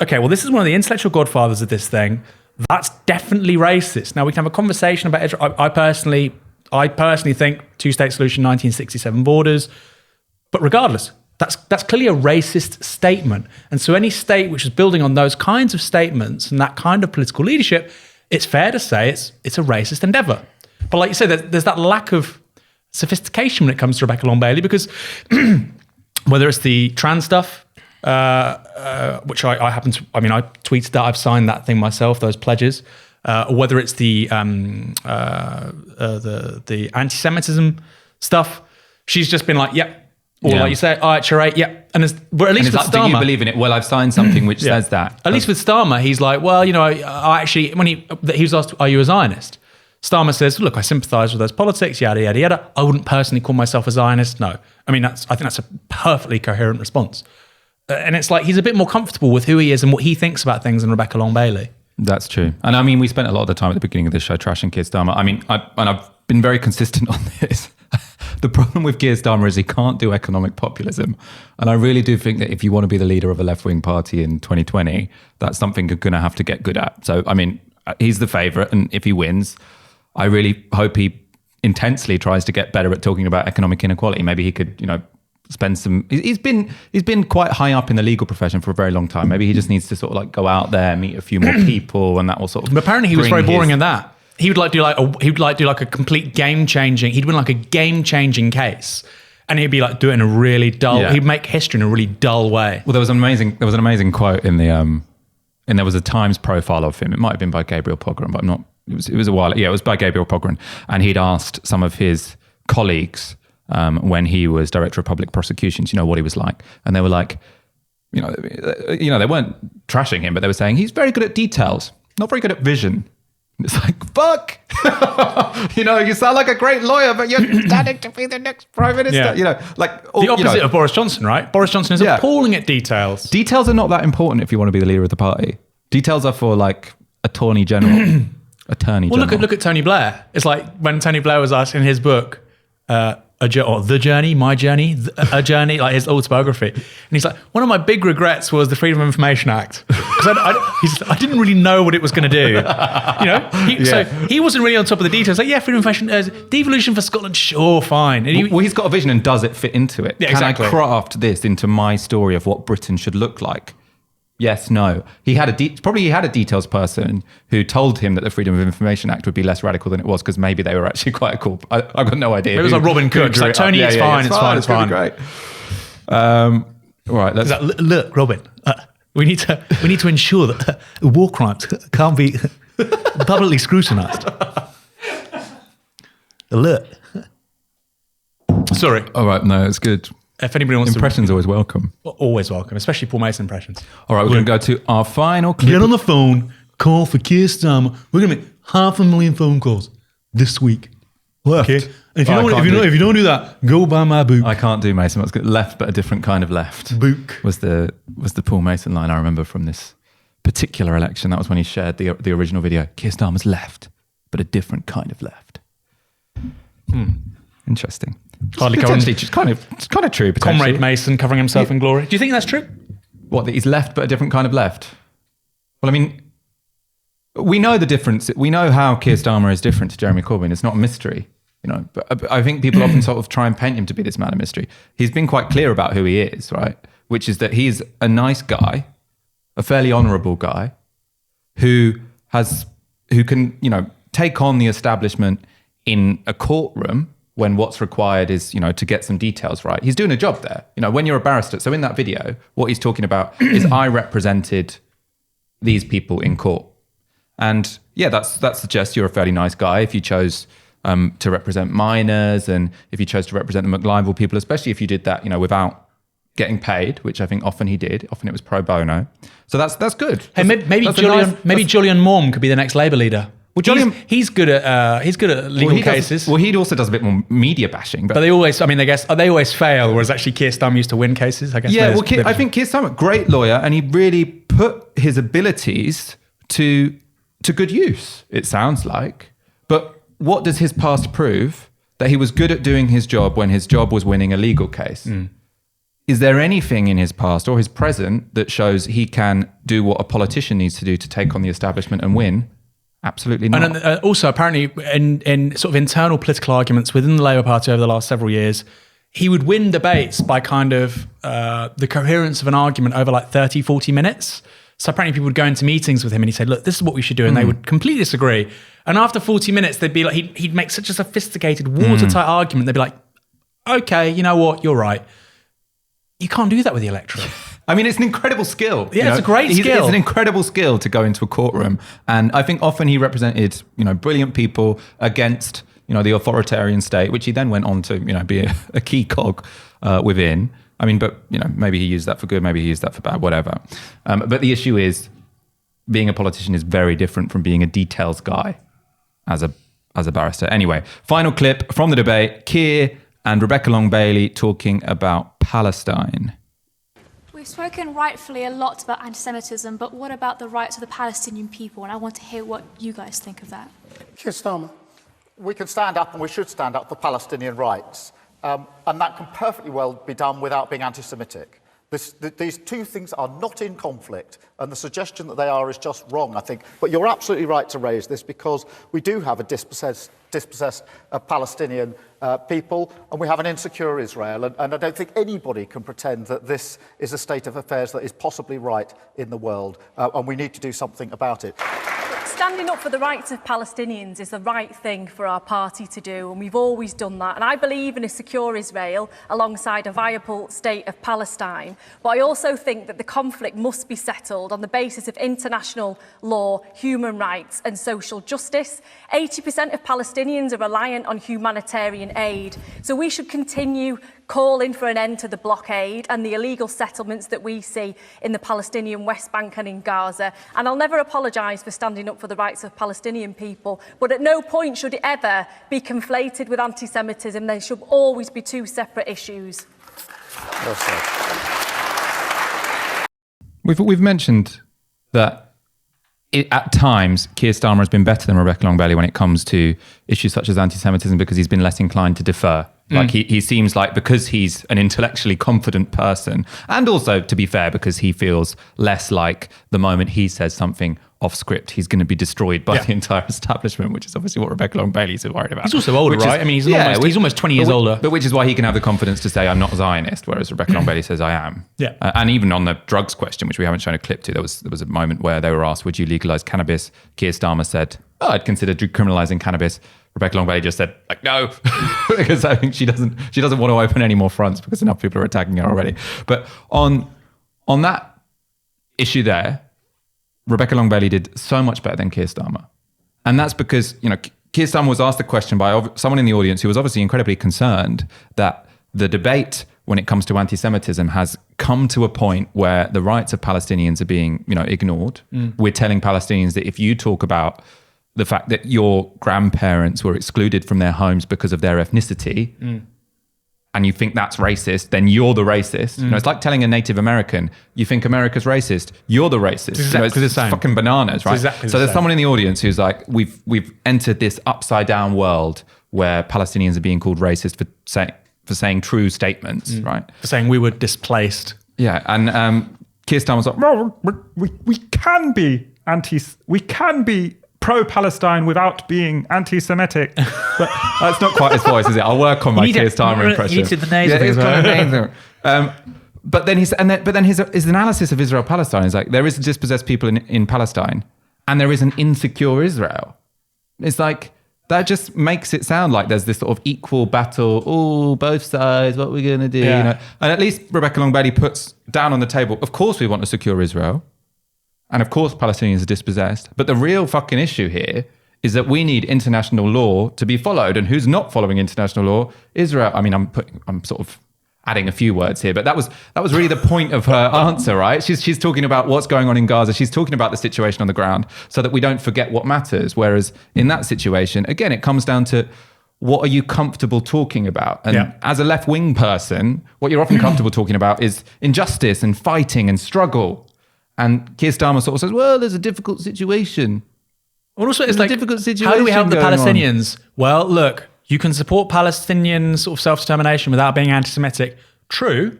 okay, well, this is one of the intellectual godfathers of this thing. That's definitely racist. Now, we can have a conversation about Israel. I personally think two-state solution, 1967 borders. But regardless, that's clearly a racist statement. And so any state which is building on those kinds of statements and that kind of political leadership, it's fair to say it's a racist endeavour. But like you said, there's that lack of sophistication when it comes to Rebecca Long-Bailey, because whether it's the trans stuff, which I happen to, I tweeted that, I've signed that thing myself, those pledges, or whether it's the anti-Semitism stuff, she's just been like, yep. Or like you say, IHRA, yep. And at least with Starmer, do you believe in it? Well, I've signed something which says that. At least with Starmer, he's like, well, I actually, when he was asked, are you a Zionist? Starmer says, look, I sympathise with those politics, yada, yada, yada. I wouldn't personally call myself a Zionist, no. I think that's a perfectly coherent response. And it's like he's a bit more comfortable with who he is and what he thinks about things than Rebecca Long-Bailey. That's true. And we spent a lot of the time at the beginning of this show trashing Keir Starmer. I've been very consistent on this. The problem with Keir Starmer is he can't do economic populism. And I really do think that if you want to be the leader of a left-wing party in 2020, that's something you're going to have to get good at. So, he's the favourite. And if he wins, I really hope he intensely tries to get better at talking about economic inequality. Maybe he could, spend some. He's been quite high up in the legal profession for a very long time. Maybe he just needs to sort of go out there, meet a few more people, and that will sort of. But apparently, he was very boring in that. He would do like a complete game changing. He'd win like a game changing case, and he'd be like doing a really dull. Yeah. He'd make history in a really dull way. Well, there was an amazing quote in the and there was a Times profile of him. It might have been by Gabriel Pogrom, but I'm not. It was a while. Yeah, it was by Gabriel Pogrom, and he'd asked some of his colleagues when he was director of public prosecutions, what he was like, and they were like, they weren't trashing him, but they were saying he's very good at details, not very good at vision. It's like, fuck! You know, you sound like a great lawyer, but you're standing to be the next prime minister. Yeah. You know, like The opposite of Boris Johnson, right? Boris Johnson is appalling at details. Details are not that important if you want to be the leader of the party. Details are for like attorney general. Well, look at Tony Blair. It's like when Tony Blair was asked in his book, The Journey, My Journey, A Journey, like his autobiography. And he's like, one of my big regrets was the Freedom of Information Act. Because I didn't really know what it was going to do. You know? So he wasn't really on top of the details. Like, Freedom of Information, devolution for Scotland, sure, fine. And well, he's got a vision, and does it fit into it? Yeah, Can exactly. I craft this into my story of what Britain should look like? Yes, no. He had a details person who told him that the Freedom of Information Act would be less radical than it was, because maybe they were actually quite a cool. I've got no idea. It was like Robin Cook. It's like, Tony, it's fine. It's gonna be great. All right, let's. Like, look, Robin, we need to ensure that war crimes can't be publicly scrutinised. Look. Sorry. All right, no, it's good. If anybody wants Impressions always welcome. Always welcome, especially Paul Mason impressions. All right, we're going to go to our final clip. Get on the phone, call for Keir Starmer. We're going to make 500,000 phone calls this week. Left. Okay? And if you don't do that, go buy my book. I can't do Mason. What's good? Left, but a different kind of left. Book. Was the Paul Mason line I remember from this particular election. That was when he shared the original video. Keir Starmer's left, but a different kind of left. Interesting. Hardly Potentially, it's kind of true. Potentially. Comrade Mason covering himself in glory. Do you think that's true? What, that he's left, but a different kind of left? Well, I mean, we know the difference. We know how Keir Starmer is different to Jeremy Corbyn. It's not a mystery, you know. But I think people often sort of try and paint him to be this man of mystery. He's been quite clear about who he is, right? Which is that he's a nice guy, a fairly honourable guy, who can, you know, take on the establishment in a courtroom when what's required is, you know, to get some details right. He's doing a job there. You know, when you're a barrister, so in that video, what he's talking about is I represented these people in court. And yeah, that suggests you're a fairly nice guy if you chose to represent minors, and if you chose to represent the McLivel people, especially if you did that, you know, without getting paid, which I think often he did. Often it was pro bono. So that's good. Hey, maybe Julian Morm could be the next Labour leader. Well, he's good at legal cases. He also does a bit more media bashing, but they always, they always fail. Whereas actually, Keir Starmer used to win cases. I guess. Yeah, I think Keir Starmer, great lawyer, and he really put his abilities to good use. It sounds like, but what does his past prove? That he was good at doing his job when his job was winning a legal case. Is there anything in his past or his present that shows he can do what a politician needs to do to take on the establishment and win? Absolutely not. And also, apparently, in sort of internal political arguments within the Labour Party over the last several years, he would win debates by kind of the coherence of an argument over like 30, 40 minutes. So apparently people would go into meetings with him and he'd say, look, this is what we should do. And they would completely disagree. And after 40 minutes, they'd be like, he'd make such a sophisticated, watertight argument. They'd be like, okay, you know what? You're right. You can't do that with the electorate. I mean, it's an incredible skill. Yeah, it's a great skill. It's an incredible skill to go into a courtroom. And I think often he represented, you know, brilliant people against, you know, the authoritarian state, which he then went on to, you know, be a key cog within. I mean, but, you know, maybe he used that for good, maybe he used that for bad, whatever. But the issue is being a politician is very different from being a details guy as a barrister. Anyway, final clip from the debate, Keir and Rebecca Long-Bailey talking about Palestine. We've spoken rightfully a lot about anti-Semitism, but what about the rights of the Palestinian people? And I want to hear what you guys think of that. Keir Starmer. We can stand up, and we should stand up for Palestinian rights. And that can perfectly well be done without being anti-Semitic. These two things are not in conflict, and the suggestion that they are is just wrong, I think. But you're absolutely right to raise this, because we do have a dispossessed Palestinian people, and we have an insecure Israel, and I don't think anybody can pretend that this is a state of affairs that is possibly right in the world, and we need to do something about it. Standing up for the rights of Palestinians is the right thing for our party to do, and we've always done that. And I believe in a secure Israel alongside a viable state of Palestine. But I also think that the conflict must be settled on the basis of international law, human rights and social justice. 80% of Palestinians are reliant on humanitarian aid. So we should continue calling for an end to the blockade and the illegal settlements that we see in the Palestinian West Bank and in Gaza. And I'll never apologise for standing up for for the rights of Palestinian people, but at no point should it ever be conflated with anti-Semitism. They should always be two separate issues. Well said. We've mentioned that at times Keir Starmer has been better than Rebecca Long-Bailey when it comes to issues such as anti-Semitism because he's been less inclined to defer. Like he seems like, because he's an intellectually confident person, and also, to be fair, because he feels less like the moment he says something off script, he's going to be destroyed by the entire establishment, which is obviously what Rebecca Long-Bailey's worried about. He's also older, right? I mean, he's almost 20 years older. But which is why he can have the confidence to say, I'm not a Zionist, whereas Rebecca Long-Bailey says, I am. Yeah. And even on the drugs question, which we haven't shown a clip to, there was a moment where they were asked, would you legalise cannabis? Keir Starmer said, I'd consider decriminalising cannabis. Rebecca Long-Bailey just said, like, no, because I think she doesn't want to open any more fronts because enough people are attacking her already. But on that issue there, Rebecca Long-Bailey did so much better than Keir Starmer. And that's because, Keir Starmer was asked a question by someone in the audience who was obviously incredibly concerned that the debate when it comes to anti-Semitism has come to a point where the rights of Palestinians are being, ignored. We're telling Palestinians that if you talk about the fact that your grandparents were excluded from their homes because of their ethnicity, and you think that's racist, then you're the racist. It's like telling a Native American, you think America's racist, you're the racist. It's exactly the same. Fucking bananas, right? Exactly So the there's same. someone in the audience who's like, we've entered this upside down world where Palestinians are being called racist for saying true statements, right? For saying we were displaced. Yeah, and Keir Starmer was like, well, we can be pro-Palestine without being anti-Semitic. But that's not quite his voice, is it? I'll work on my Keir Starmer impression. You need the nasal Yeah, thing it's as well. kind of nasal. But then his analysis of Israel-Palestine is like, there is dispossessed people in Palestine, and there is an insecure Israel. It's like, that just makes it sound like there's this sort of equal battle. Oh, both sides, what are we going to do? Yeah. And at least Rebecca Long-Bailey puts down on the table, of course we want to secure Israel. And of course, Palestinians are dispossessed. But the real fucking issue here is that we need international law to be followed. And who's not following international law? Israel. I mean, I'm sort of adding a few words here, but that was really the point of her answer, right? She's talking about what's going on in Gaza. She's talking about the situation on the ground so that we don't forget what matters. Whereas in that situation, again, it comes down to what are you comfortable talking about? And as a left-wing person, what you're often comfortable talking about is injustice and fighting and struggle. And Keir Starmer sort of says, well, there's a difficult situation. Well, also, it's There's a like, difficult how do we help the situation going on. Palestinians? Well, look, you can support Palestinian sort of self-determination without being anti-Semitic. True.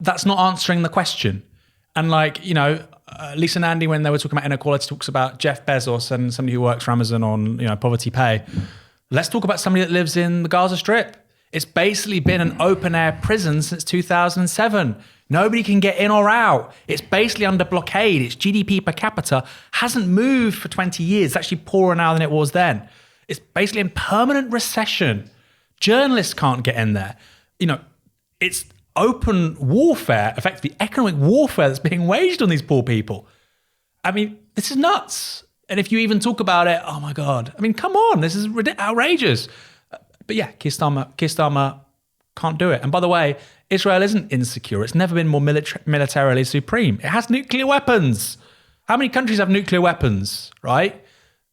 That's not answering the question. And Lisa Nandy, when they were talking about inequality, talks about Jeff Bezos and somebody who works for Amazon on, poverty pay. Let's talk about somebody that lives in the Gaza Strip. It's basically been an open-air prison since 2007. Nobody can get in or out. It's basically under blockade. Its GDP per capita hasn't moved for 20 years. It's actually poorer now than it was then. It's basically in permanent recession. Journalists can't get in there. It's open warfare, effectively economic warfare that's being waged on these poor people. I mean, this is nuts. And if you even talk about it, oh my God. I mean, come on, this is outrageous. But yeah, Keir Starmer can't do it. And by the way, Israel isn't insecure. It's never been more militarily supreme. It has nuclear weapons. How many countries have nuclear weapons, right?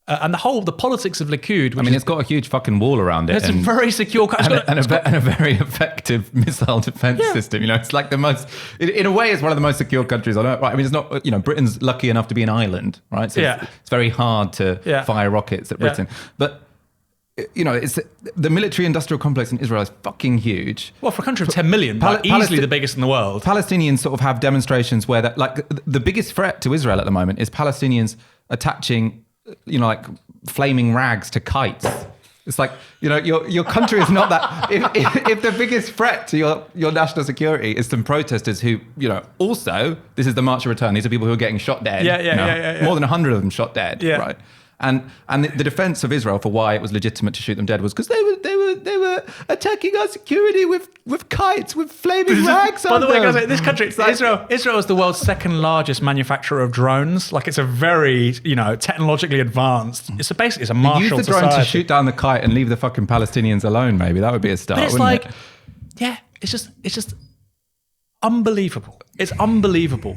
And the politics of Likud. I mean, it's got a huge fucking wall around it. It's a very secure country. And a very effective missile defense system. It's like the most, in a way, it's one of the most secure countries on earth. Right? I mean, it's not, Britain's lucky enough to be an island, right? So it's very hard to fire rockets at Britain. But, it's the military industrial complex in Israel is fucking huge. Well, for a country of 10 million, easily the biggest in the world. Palestinians sort of have demonstrations where the biggest threat to Israel at the moment is Palestinians attaching flaming rags to kites. It's like, your country is not that. If the biggest threat to your national security is some protesters who, also, this is the March of Return. These are people who are getting shot dead. Yeah. More than 100 of them shot dead. Yeah. Right. And the defense of Israel for why it was legitimate to shoot them dead was because they were attacking our security with kites, with flaming rags. By the way, on guys, them. this country, Israel is the world's second largest manufacturer of drones. Like, it's a very, technologically advanced. It's basically a martial Use the drone society. to shoot down the kite and leave the fucking Palestinians alone. Maybe that would be a start. But it's wouldn't like, it? it's just unbelievable. It's unbelievable.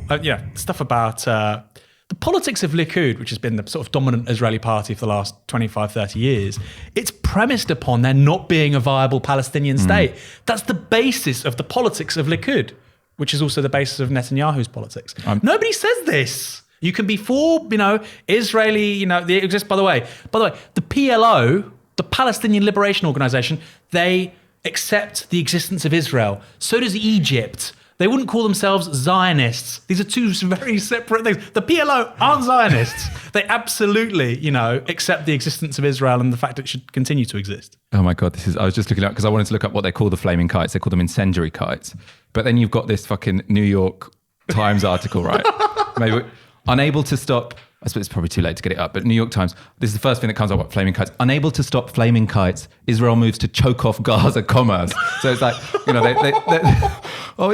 Stuff about the politics of Likud, which has been the sort of dominant Israeli party for the last 25, 30 years, it's premised upon there not being a viable Palestinian state. That's the basis of the politics of Likud, which is also the basis of Netanyahu's politics. Nobody says this. You can be for, Israeli, by the way, the PLO, the Palestinian Liberation Organization, they accept the existence of Israel. So does Egypt. They wouldn't call themselves Zionists. These are two very separate things. The PLO aren't Zionists. They absolutely, accept the existence of Israel and the fact it should continue to exist. Oh my God, I was just looking up because I wanted to look up what they call the flaming kites. They call them incendiary kites. But then you've got this fucking New York Times article, right? Maybe unable to stop, I suppose it's probably too late to get it up, but New York Times, this is the first thing that comes up about flaming kites. Unable to stop flaming kites, Israel moves to choke off Gaza commerce. So it's like,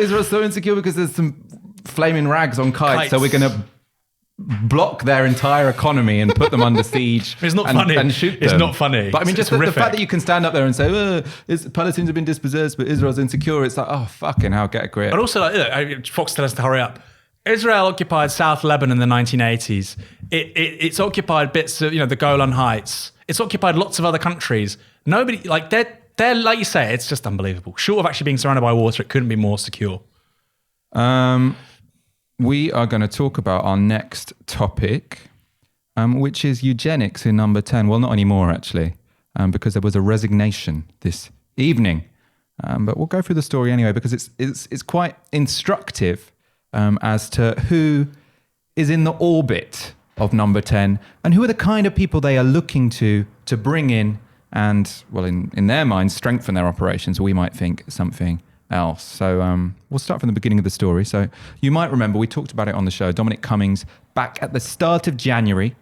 Israel's so insecure because there's some flaming rags on kites. So we're going to block their entire economy and put them under siege. It's not and, funny. And shoot them. It's not funny. But I mean, just the fact that you can stand up there and say, Palestinians have been dispossessed, but Israel's insecure. It's like, oh, fucking hell, get a grip. But also, Fox tells us to hurry up. Israel occupied South Lebanon in the 1980s. It's occupied bits of, the Golan Heights. It's occupied lots of other countries. Nobody, they're like you say, it's just unbelievable. Short of actually being surrounded by water, it couldn't be more secure. We are going to talk about our next topic, which is eugenics in number 10. Well, not anymore, actually, because there was a resignation this evening. But we'll go through the story anyway, because it's quite instructive as to who is in the orbit of number 10 and who are the kind of people they are looking to bring in and, well, in their minds, strengthen their operations. We might think something else. So we'll start from the beginning of the story. So you might remember, we talked about it on the show, Dominic Cummings, back at the start of January,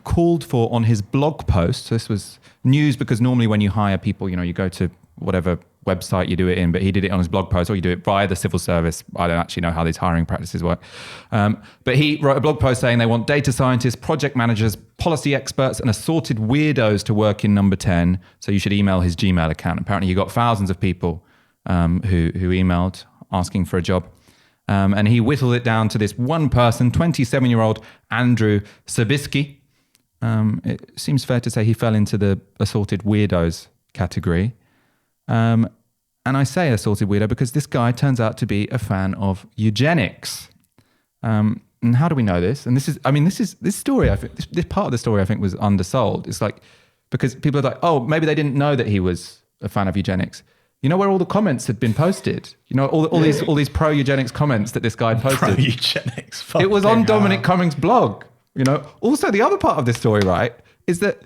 called for on his blog post. So this was news because normally when you hire people, you go to whatever website you do it in, but he did it on his blog post, or you do it via the civil service. I don't actually know how these hiring practices work. But he wrote a blog post saying they want data scientists, project managers, policy experts, and assorted weirdos to work in number 10. So you should email his Gmail account. Apparently he got thousands of people who emailed asking for a job. And he whittled it down to this one person, 27-year-old Andrew Sabisky. It seems fair to say he fell into the assorted weirdos category. And I say assorted weirdo because this guy turns out to be a fan of eugenics. And how do we know this? And this story, I think, this part of the story, I think, was undersold. It's like, because people are like, oh, maybe they didn't know that he was a fan of eugenics. You know where all the comments had been posted? All these pro-eugenics comments that this guy posted. Pro-eugenics. It was on Dominic Cummings' blog. Also the other part of this story, right, is that,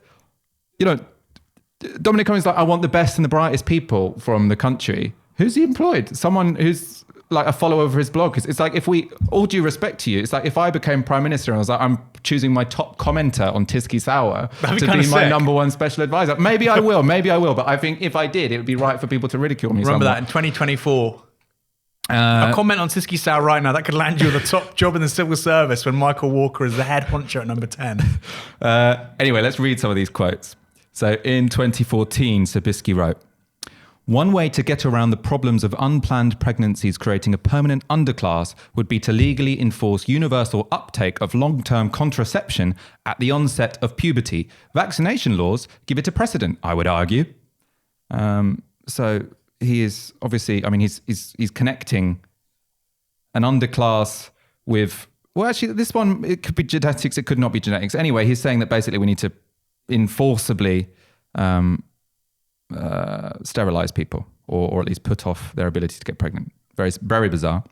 Dominic Cummings is like, I want the best and the brightest people from the country. Who's he employed? Someone who's like a follower of his blog. It's like, if we, all due respect to you, it's like if I became Prime Minister and I was like, I'm choosing my top commenter on Tisky Sour to be my number one special advisor. Maybe I will. But I think if I did, it would be right for people to ridicule me. Remember that in 2024. A comment on Tisky Sour right now, that could land you the top job in the civil service when Michael Walker is the head honcho at number 10. Anyway, let's read some of these quotes. So in 2014, Sabisky wrote, "One way to get around the problems of unplanned pregnancies creating a permanent underclass would be to legally enforce universal uptake of long-term contraception at the onset of puberty. Vaccination laws give it a precedent, I would argue." So he is obviously, he's connecting an underclass with, well, actually, this one, it could be genetics, it could not be genetics. Anyway, he's saying that basically we need to enforceably sterilize people or at least put off their ability to get pregnant. Very, very bizarre.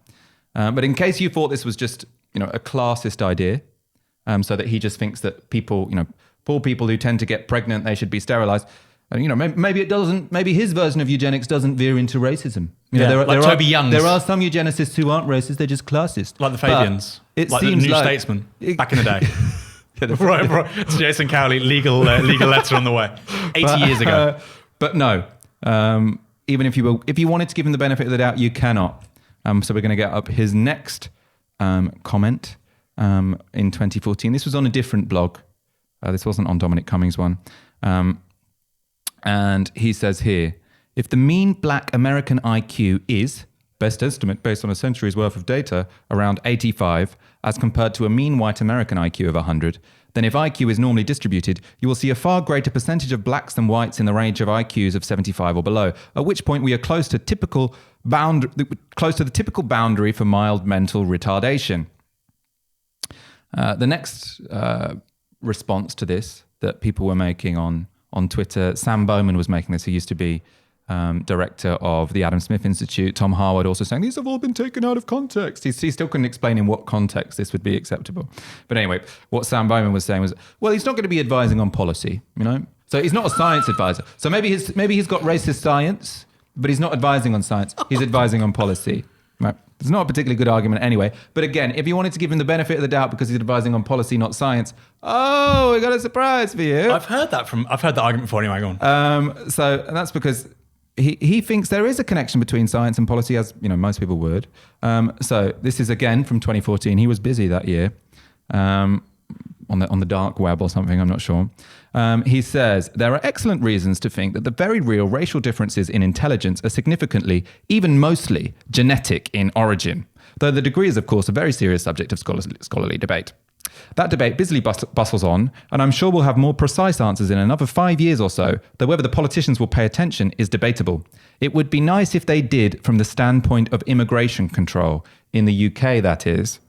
But in case you thought this was just, a classist idea, so that he just thinks that people, poor people who tend to get pregnant, they should be sterilized. And, maybe it doesn't, maybe his version of eugenics doesn't veer into racism. Toby Young's. There are some eugenicists who aren't racist, they're just classist. Like the Fabians. It like seems the New like, Statesman back in the day. Right. It's Jason Cowley, legal letter on the way. 80 years ago. But no, even if you wanted to give him the benefit of the doubt, you cannot. So we're going to get up his next comment in 2014. This was on a different blog. This wasn't on Dominic Cummings' one. And he says here, if the mean black American IQ is, best estimate based on a century's worth of data, around 85, as compared to a mean white American IQ of 100, then if IQ is normally distributed, you will see a far greater percentage of blacks than whites in the range of IQs of 75 or below, at which point we are close to the typical boundary for mild mental retardation. The next response to this that people were making on Twitter, Sam Bowman was making this, who used to be director of the Adam Smith Institute. Tom Harwood also saying, these have all been taken out of context. He still couldn't explain in what context this would be acceptable. But anyway, what Sam Bowman was saying was, well, he's not going to be advising on policy, you know? So he's not a science advisor. So maybe he's got racist science, but he's not advising on science. He's advising on policy. Right. It's not a particularly good argument anyway. But again, if you wanted to give him the benefit of the doubt because he's advising on policy, not science, oh, we got a surprise for you. I've heard that argument before. Anyway, go on. So that's because he thinks there is a connection between science and policy, as you know most people would. So this is again from 2014. He was busy that year on the dark web or something. I'm not sure. He says, there are excellent reasons to think that the very real racial differences in intelligence are significantly, even mostly, genetic in origin, though the degree is, of course, a very serious subject of scholarly debate. That debate busily bustles on, and I'm sure we'll have more precise answers in another 5 years or so, though whether the politicians will pay attention is debatable. It would be nice if they did from the standpoint of immigration control, in the UK, that is.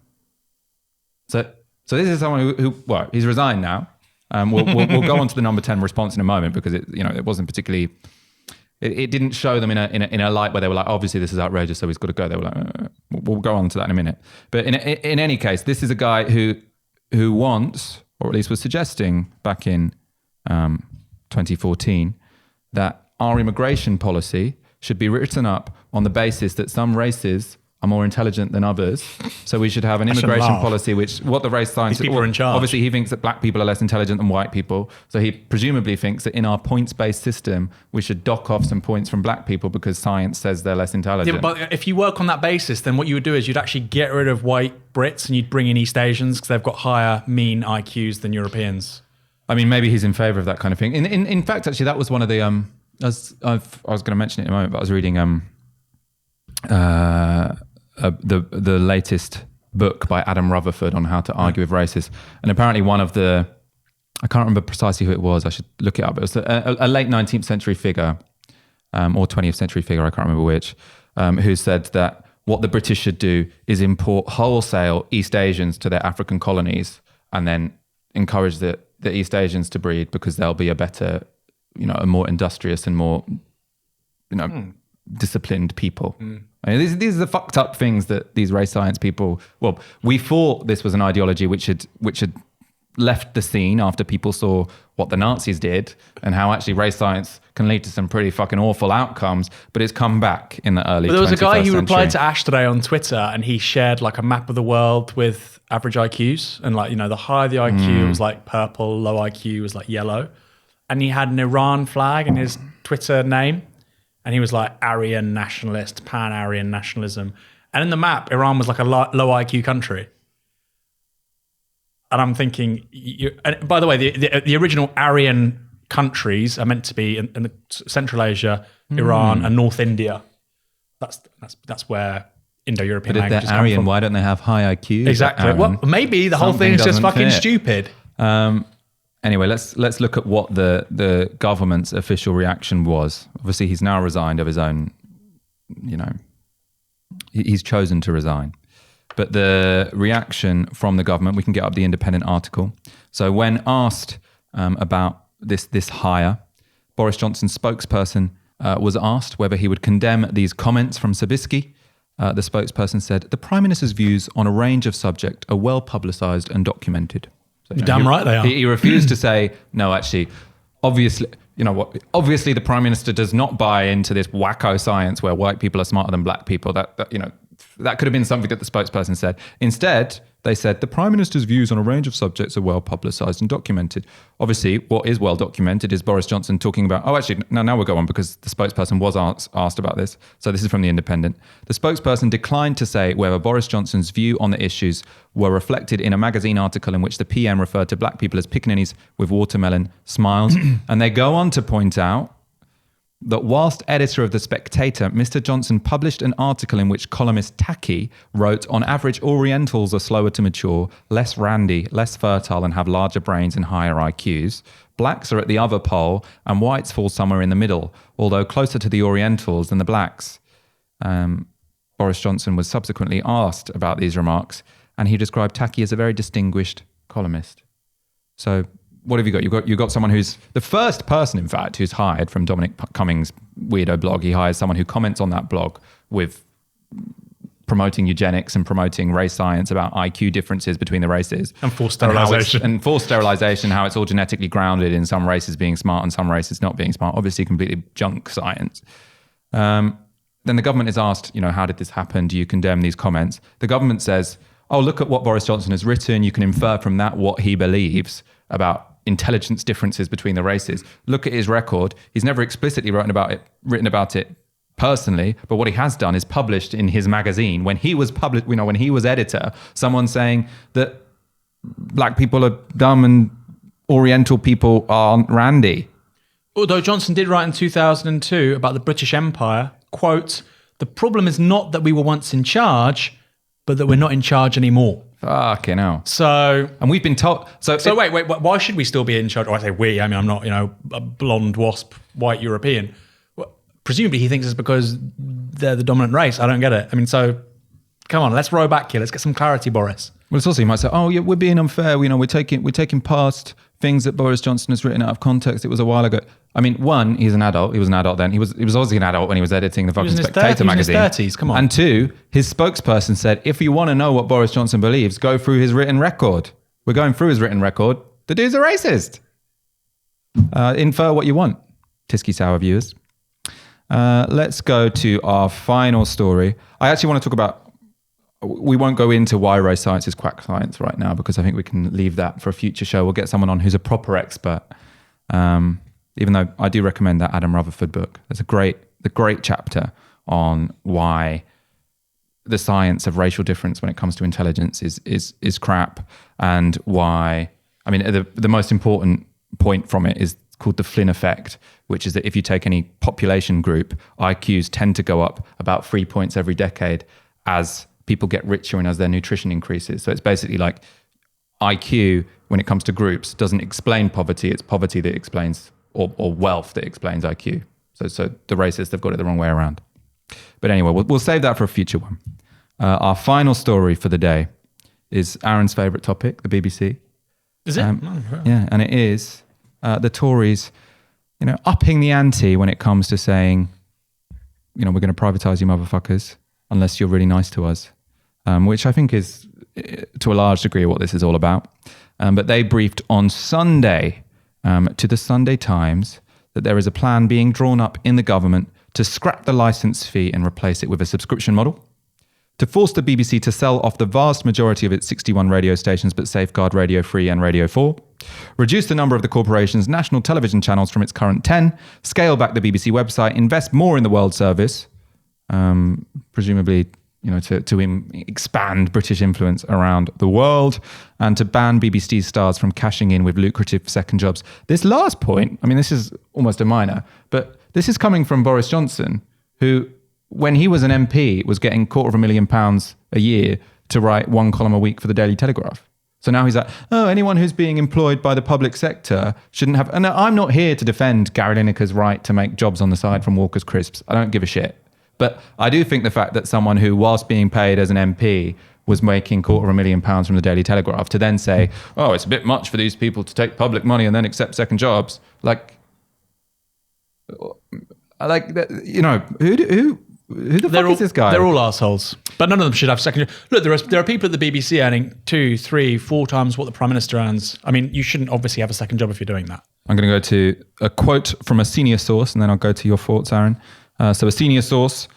So this is someone who well, he's resigned now. We'll go on to the number 10 response in a moment because it wasn't particularly. It didn't show them in a light where they were like, obviously this is outrageous, so he's got to go. They were like, we'll go on to that in a minute. But in any case, this is a guy who wants, or at least was suggesting back in 2014, that our immigration policy should be written up on the basis that some races are more intelligent than others. So we should have an immigration policy which, what the race science... These people are in charge. Obviously, he thinks that black people are less intelligent than white people. So he presumably thinks that in our points-based system, we should dock off some points from black people because science says they're less intelligent. Yeah, but if you work on that basis, then what you would do is you'd actually get rid of white Brits and you'd bring in East Asians because they've got higher mean IQs than Europeans. I mean, maybe he's in favour of that kind of thing. In fact, actually, that was one of the... I was going to mention it in a moment, but I was reading... the latest book by Adam Rutherford on how to argue with racists. And apparently one of the, I can't remember precisely who it was, I should look it up. It was a late 19th century figure, or 20th century figure, I can't remember which, who said that what the British should do is import wholesale East Asians to their African colonies and then encourage the East Asians to breed because they'll be a better, a more industrious and more, disciplined people. I mean, these are the fucked up things that these race science people, well, we thought this was an ideology which had left the scene after people saw what the Nazis did and how actually race science can lead to some pretty fucking awful outcomes, but it's come back in the early 21st century. There was a guy who replied to Ash today on Twitter and he shared like a map of the world with average IQs and the higher the IQ was like purple, low IQ was like yellow. And he had an Iran flag in his Twitter name. And he was like Aryan nationalist, pan-Aryan nationalism. And in the map, Iran was like a low IQ country. And I'm thinking, and by the way, the original Aryan countries are meant to be in Central Asia, Iran, and North India. That's where Indo-European languages come from. But if they're Aryan, why don't they have high IQ? Exactly. Well, maybe the whole thing is just fucking stupid. Anyway, let's look at what the government's official reaction was. Obviously, he's now resigned of his own, he's chosen to resign. But the reaction from the government, we can get up the Independent article. So when asked about this hire, Boris Johnson's spokesperson was asked whether he would condemn these comments from Sabisky. The spokesperson said, the Prime Minister's views on a range of subjects are well publicised and documented. So, damn right they are. He refused to say, no, actually, obviously the Prime Minister does not buy into this wacko science where white people are smarter than black people. That could have been something that the spokesperson said. Instead, they said the Prime Minister's views on a range of subjects are well publicised and documented. Obviously, what is well documented is Boris Johnson talking about, now we'll go on because the spokesperson was asked about this. So this is from The Independent. The spokesperson declined to say whether Boris Johnson's view on the issues were reflected in a magazine article in which the PM referred to black people as pickaninnies with watermelon smiles. And they go on to point out that whilst editor of The Spectator, Mr. Johnson published an article in which columnist Taki wrote, on average, Orientals are slower to mature, less randy, less fertile, and have larger brains and higher IQs. Blacks are at the other pole, and whites fall somewhere in the middle, although closer to the Orientals than the blacks. Boris Johnson was subsequently asked about these remarks, and he described Taki as a very distinguished columnist. So what have you got? You've got someone who's the first person, in fact, who's hired from Dominic Cummings' weirdo blog. He hires someone who comments on that blog with promoting eugenics and promoting race science about IQ differences between the races. And forced sterilisation. And forced sterilisation, how it's all genetically grounded in some races being smart and some races not being smart. Obviously completely junk science. Then the government is asked, how did this happen? Do you condemn these comments? The government says, oh, look at what Boris Johnson has written. You can infer from that what he believes about intelligence differences between the races. Look at his record. He's never explicitly written about it personally, but what he has done is published in his magazine when he was when he was editor, someone saying that black people are dumb and Oriental people aren't randy. Although Johnson did write in 2002 about the British Empire, quote, "The problem is not that we were once in charge, but that we're not in charge anymore." Fucking hell. So, and we've been told. So wait, why should we still be in charge? Or I say we, I'm not, a blonde wasp, white European. Well, presumably he thinks it's because they're the dominant race. I don't get it. So come on, let's row back here. Let's get some clarity, Boris. Well, it's also, you might say, oh, yeah, we're being unfair. We're taking past things that Boris Johnson has written out of context. It was a while ago. One, he's an adult. He was an adult then. He was obviously an adult when he was editing the fucking Spectator magazine. He was in his 30s, come on. And two, his spokesperson said, if you want to know what Boris Johnson believes, go through his written record. We're going through his written record. The dude's a racist. Infer what you want, Tisky Sour viewers. Let's go to our final story. I actually want to talk about, we won't go into why race science is quack science right now, because I think we can leave that for a future show. We'll get someone on who's a proper expert. Even though I do recommend that Adam Rutherford book. There's the great chapter on why the science of racial difference when it comes to intelligence is crap, and why, the most important point from it is called the Flynn effect, which is that if you take any population group, IQs tend to go up about 3 points every decade as people get richer and as their nutrition increases. So it's basically like IQ, when it comes to groups, doesn't explain poverty. It's poverty that explains, or wealth that explains IQ. So the racists have got it the wrong way around. But anyway, we'll save that for a future one. Our final story for the day is Aaron's favourite topic, the BBC. Is it? Yeah, and it is the Tories, upping the ante when it comes to saying, we're going to privatise you motherfuckers unless you're really nice to us, which I think is, to a large degree, what this is all about. But they briefed on Sunday to the Sunday Times that there is a plan being drawn up in the government to scrap the licence fee and replace it with a subscription model, to force the BBC to sell off the vast majority of its 61 radio stations but safeguard Radio 3 and Radio 4, reduce the number of the corporation's national television channels from its current 10, scale back the BBC website, invest more in the World Service, presumably to expand British influence around the world, and to ban BBC stars from cashing in with lucrative second jobs. This last point, this is almost a minor, but this is coming from Boris Johnson, who, when he was an MP, was getting £250,000 a year to write one column a week for the Daily Telegraph. So now he's like, anyone who's being employed by the public sector shouldn't have... And I'm not here to defend Gary Lineker's right to make jobs on the side from Walker's Crisps. I don't give a shit. But I do think the fact that someone who, whilst being paid as an MP, was making £250,000 from the Daily Telegraph, to then say, it's a bit much for these people to take public money and then accept second jobs, who the fuck is this guy? They're all assholes. But none of them should have second. Look, there are people at the BBC earning 2, 3, 4 times what the Prime Minister earns. You shouldn't obviously have a second job if you're doing that. I'm going to go to a quote from a senior source, and then I'll go to your thoughts, Aaron. So a senior source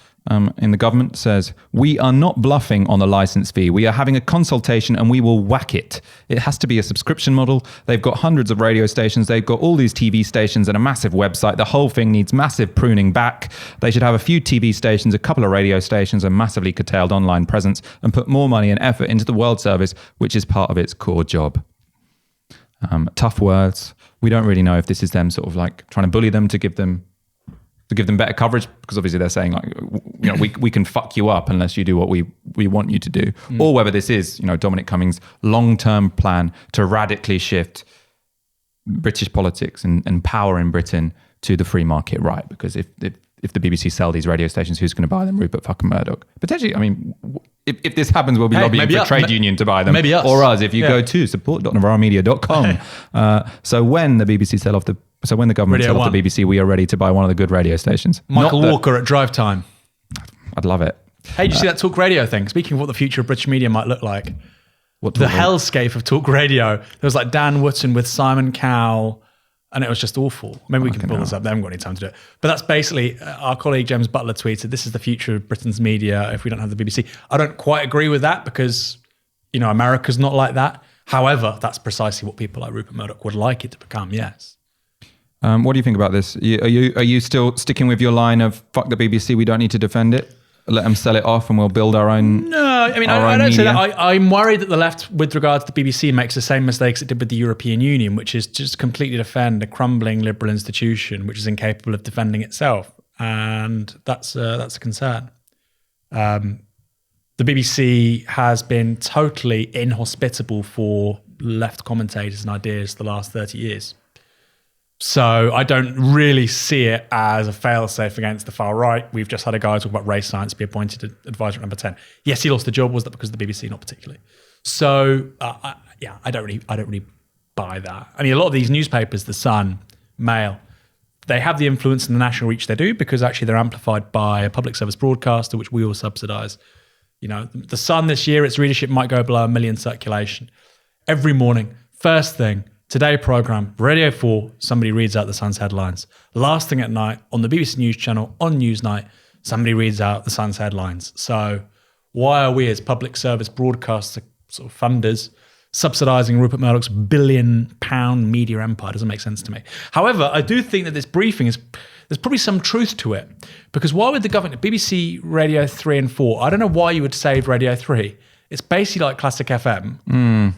in the government says, "We are not bluffing on the license fee. We are having a consultation and we will whack it. It has to be a subscription model. They've got hundreds of radio stations. They've got all these TV stations and a massive website. The whole thing needs massive pruning back. They should have a few TV stations, a couple of radio stations, a massively curtailed online presence, and put more money and effort into the World Service, which is part of its core job." Tough words. We don't really know if this is them sort of like trying to bully them to give them to give them better coverage, because obviously they're saying like, you know, we can fuck you up unless you do what we want you to do, or whether this is, you know, Dominic Cummings' long-term plan to radically shift British politics and power in Britain to the free market, right? Because if the BBC sell these radio stations, who's going to buy them? Rupert fucking Murdoch. Potentially, I mean, if this happens, we'll be lobbying for trade union to buy them. Maybe us. Or us, if you go to support.novaramedia.com. So when the government Radio sell off 1. the BBC, we are ready to buy one of the good radio stations. Michael Not that- Walker at Drive Time. I'd love it. Hey, did you see that talk radio thing? Speaking of what the future of British media might look like, What the talk- hellscape of talk radio. There was like Dan Wootton with Simon Cowell, and it was just awful. Maybe we can pull this up. They haven't got any time to do it. But that's basically, our colleague James Butler tweeted, this is the future of Britain's media if we don't have the BBC. I don't quite agree with that because, you know, America's not like that. However, that's precisely what people like Rupert Murdoch would like it to become, yes. What do you think about this? Are you still sticking with your line of fuck the BBC, we don't need to defend it? Let them sell it off and we'll build our own. No, I mean, I don't say that. I'm worried that the left, with regards to the BBC, makes the same mistakes it did with the European Union, which is just completely defend a crumbling liberal institution which is incapable of defending itself, and that's a concern. The BBC has been totally inhospitable for left commentators and ideas the last 30 years. So I don't really see it as a fail-safe against the far right. We've just had a guy talk about race science be appointed advisor at number 10. Yes, he lost the job. Was that because of the BBC? Not particularly. So I don't really buy that. I mean, a lot of these newspapers, The Sun, Mail, they have the influence and the national reach they do because actually they're amplified by a public service broadcaster, which we all subsidise. You know, The Sun this year, its readership might go below 1 million circulation. Every morning, first thing, Today programme, Radio 4, somebody reads out The Sun's headlines. Last thing at night, on the BBC News channel, on Newsnight, somebody reads out The Sun's headlines. So why are we as public service broadcaster sort of funders subsidising Rupert Murdoch's £1 billion media empire? Doesn't make sense to me. However, I do think that this briefing there's probably some truth to it. Because why would the government, BBC Radio 3 and 4, I don't know why you would save Radio 3. It's basically like classic FM.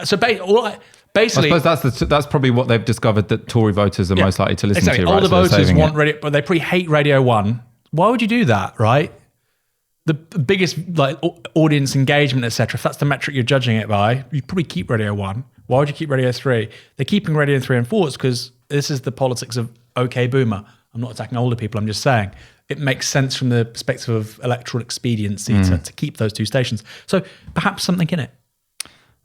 So basically, I suppose that's probably what they've discovered, that Tory voters are most likely to listen to. All Right? the So they're voters saving want it. Radio, but they probably hate Radio 1. Why would you do that, right? The biggest like audience engagement, etc. If that's the metric you're judging it by, you probably keep Radio 1. Why would you keep Radio 3? They're keeping Radio 3 and 4 because this is the politics of OK Boomer. I'm not attacking older people. I'm just saying it makes sense from the perspective of electoral expediency to keep those two stations. So perhaps something in it.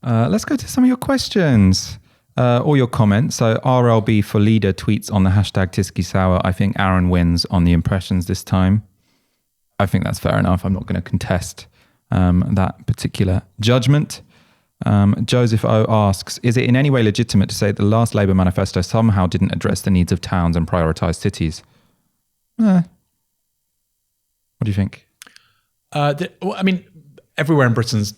Let's go to some of your questions or your comments. So RLB for leader tweets on the hashtag Tisky Sour. I think Aaron wins on the impressions this time. I think that's fair enough. I'm not going to contest that particular judgment. Joseph O asks, is it in any way legitimate to say that the last Labour manifesto somehow didn't address the needs of towns and prioritise cities? What do you think? I mean, everywhere in Britain's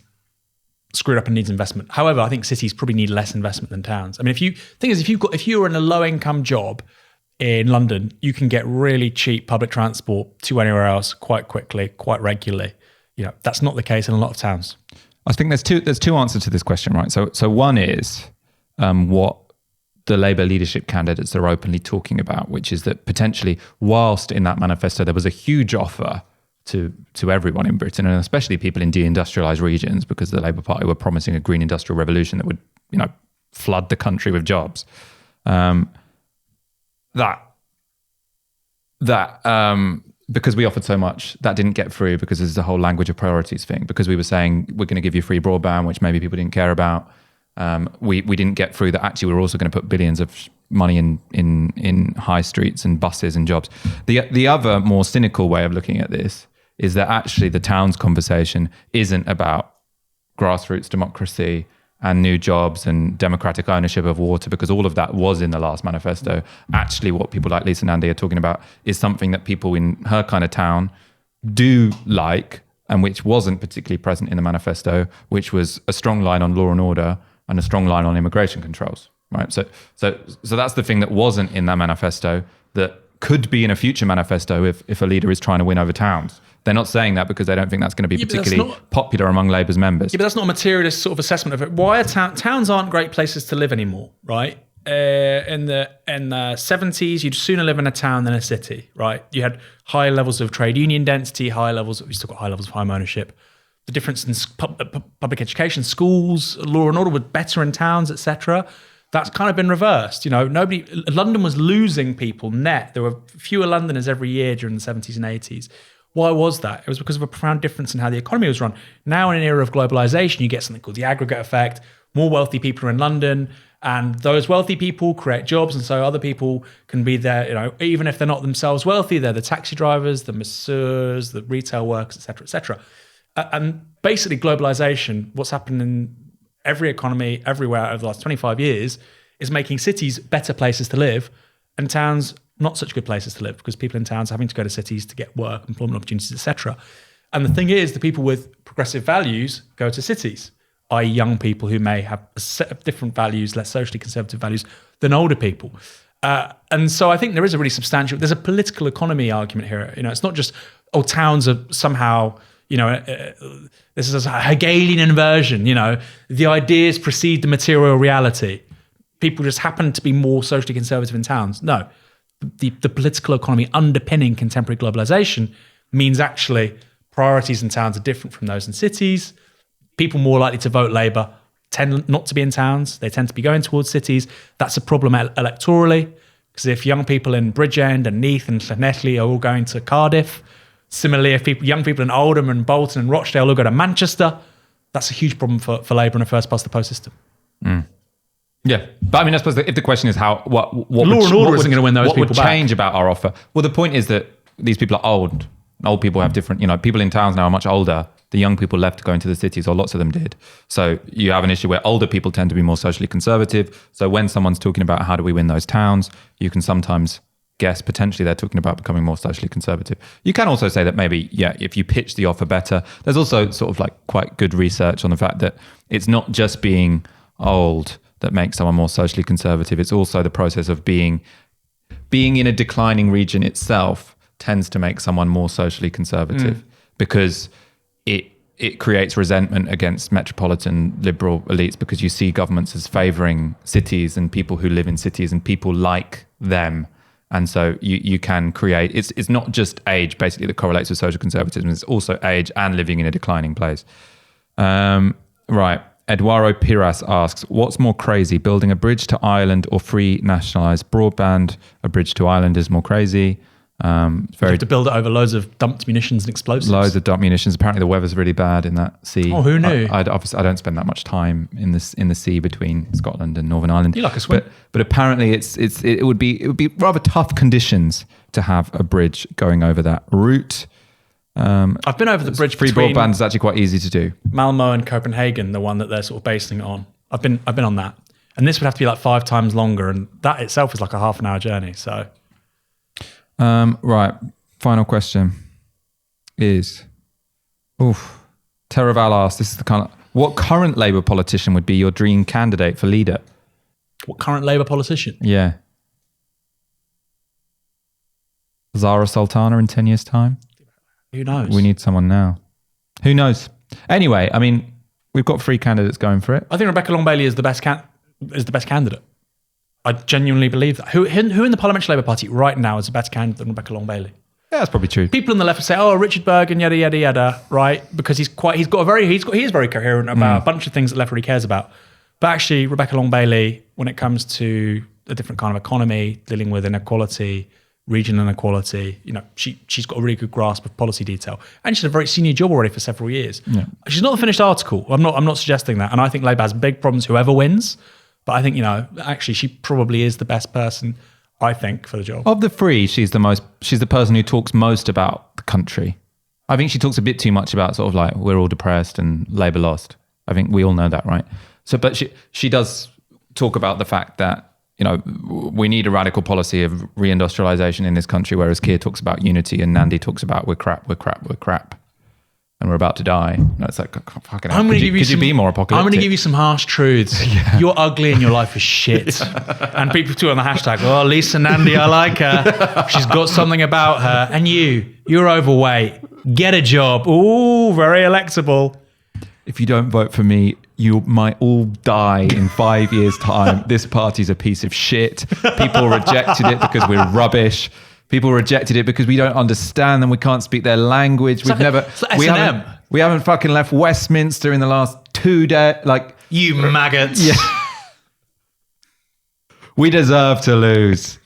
screwed up and needs investment. However, I think cities probably need less investment than towns. I mean, if you're in a low income job in London, you can get really cheap public transport to anywhere else quite quickly, quite regularly. You know, that's not the case in a lot of towns. I think there's two answers to this question, right? So one is what the Labour leadership candidates are openly talking about, which is that potentially, whilst in that manifesto there was a huge offer to everyone in Britain, and especially people in deindustrialised regions, because the Labour Party were promising a green industrial revolution that would, you know, flood the country with jobs. Because we offered so much, that didn't get through because there's the whole language of priorities thing. Because we were saying we're going to give you free broadband, which maybe people didn't care about. We didn't get through that. Actually, we're also going to put billions of money in high streets and buses and jobs. The other more cynical way of looking at this is that actually the towns conversation isn't about grassroots democracy and new jobs and democratic ownership of water, because all of that was in the last manifesto. Actually, what people like Lisa Nandy are talking about is something that people in her kind of town do like, and which wasn't particularly present in the manifesto, which was a strong line on law and order and a strong line on immigration controls, right? So that's the thing that wasn't in that manifesto that could be in a future manifesto if a leader is trying to win over towns. They're not saying that because they don't think that's going to be particularly popular among Labour's members. Yeah, but that's not a materialist sort of assessment of it. Why are towns aren't great places to live anymore, right? in the 70s, you'd sooner live in a town than a city, right? You had high levels of trade union density, we still got high levels of home ownership. The difference in public education, schools, law and order were better in towns, etc. That's kind of been reversed. London was losing people net. There were fewer Londoners every year during the 70s and 80s. Why was that? It was because of a profound difference in how the economy was run. Now in an era of globalization, you get something called the aggregate effect. More wealthy people are in London, and those wealthy people create jobs, and so other people can be there, even if they're not themselves wealthy, they're the taxi drivers, the masseurs, the retail workers, etc., etc. And basically globalization, what's happened in every economy everywhere over the last 25 years is making cities better places to live and towns not such good places to live, because people in towns are having to go to cities to get work, employment opportunities, etc. And the thing is, the people with progressive values go to cities, i.e. young people who may have a set of different values, less socially conservative values than older people. And so I think there is a really there's a political economy argument here. It's not just, towns are somehow, this is a Hegelian inversion, the ideas precede the material reality. People just happen to be more socially conservative in towns. No, the political economy underpinning contemporary globalization means actually priorities in towns are different from those in cities. People more likely to vote Labour tend not to be in towns. They tend to be going towards cities. That's a problem electorally, because if young people in Bridgend and Neath and Llanelli are all going to Cardiff, similarly, if young people in Oldham and Bolton and Rochdale all go to Manchester, that's a huge problem for Labour in a first-past-the-post system. Mm. Yeah, but I suppose if the question is what law and order isn't going to win those people back. What would change about our offer? Well, the point is that these people are old. Old people have different, people in towns now are much older. The young people left going to the cities, or lots of them did. So you have an issue where older people tend to be more socially conservative. So when someone's talking about how do we win those towns, you can sometimes guess potentially they're talking about becoming more socially conservative. You can also say that maybe, if you pitch the offer better, there's also sort of like quite good research on the fact that it's not just being old that makes someone more socially conservative. It's also the process of being in a declining region itself tends to make someone more socially conservative because it creates resentment against metropolitan liberal elites, because you see governments as favouring cities and people who live in cities and people like them. And so you can create, it's not just age basically that correlates with social conservatism, it's also age and living in a declining place. Right. Eduardo Piras asks, what's more crazy, building a bridge to Ireland or free nationalised broadband? A bridge to Ireland is more crazy. You have to build it over loads of dumped munitions and explosives. Loads of dumped munitions. Apparently the weather's really bad in that sea. Oh, who knew? I don't spend that much time in the sea between Scotland and Northern Ireland. You like a swim. But apparently it would be rather tough conditions to have a bridge going over that route. I've been over the bridge free between broadband is actually quite easy to do. Malmo and Copenhagen, the one that they're sort of basing it on. I've been on that, and this would have to be like 5 times longer, and that itself is like a half an hour journey. So, right. Final question is, Teraval asks, this is the kind of, what current Labour politician would be your dream candidate for leader? What current Labour politician? Yeah. Zara Sultana in 10 years' time? Who knows? We need someone now. Who knows? Anyway, we've got 3 candidates going for it. I think Rebecca Long-Bailey is the best candidate. I genuinely believe that. Who in the Parliamentary Labour Party right now is a better candidate than Rebecca Long-Bailey? Yeah, that's probably true. People on the left will say, "Oh, Richard Bergen, yada yada yada," right? Because he is very coherent about a bunch of things that left really cares about. But actually, Rebecca Long-Bailey, when it comes to a different kind of economy, dealing with inequality, regional inequality, she's got a really good grasp of policy detail, and she's a very senior job already for several years. Yeah. She's not the finished article. I'm not suggesting that, and I think Labour has big problems whoever wins. But I think actually she probably is the best person, I think, for the job. Of the 3, she's the person who talks most about the country. I think she talks a bit too much about sort of like we're all depressed and Labour lost. I think we all know that, right? So, but she does talk about the fact that we need a radical policy of reindustrialization in this country, whereas Keir talks about unity and Nandi talks about we're crap, and we're about to die. No, it's like, fucking hell. Could you be more apocalyptic? I'm going to give you some harsh truths. Yeah. You're ugly and your life is shit. And people tweet on the hashtag, "Oh, Lisa Nandy, I like her. She's got something about her. And you're overweight. Get a job. Ooh, very electable. If you don't vote for me, you might all die in 5 years' time. This party's a piece of shit. People rejected it because we're rubbish. People rejected it because we don't understand them. We can't speak their language. It's like S&M. We haven't fucking left Westminster in the last 2 days. Like, You maggots. yeah. We deserve to lose,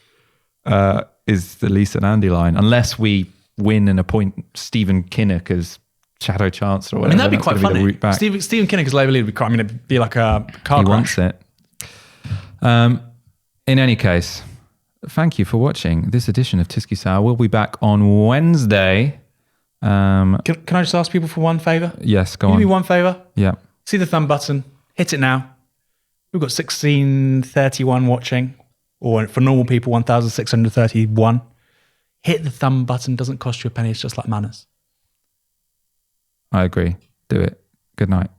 is the Lisa and Andy line. Unless we win and appoint Stephen Kinnock as Shadow Chancellor or whatever. That'd be quite That's gonna funny. the route back. Stephen Kinnock as Labour leader would be quite, it'd be like a car He crash. wants it. In any case, thank you for watching this edition of Tisky Sour. We'll be back on Wednesday. Can I just ask people for one favour? Yes, go Can you on. do me one favour? Yeah. See the thumb button. Hit it now. We've got 1631 watching, or for normal people, 1,631. Hit the thumb button. Doesn't cost you a penny. It's just like manners. I agree. Do it. Good night.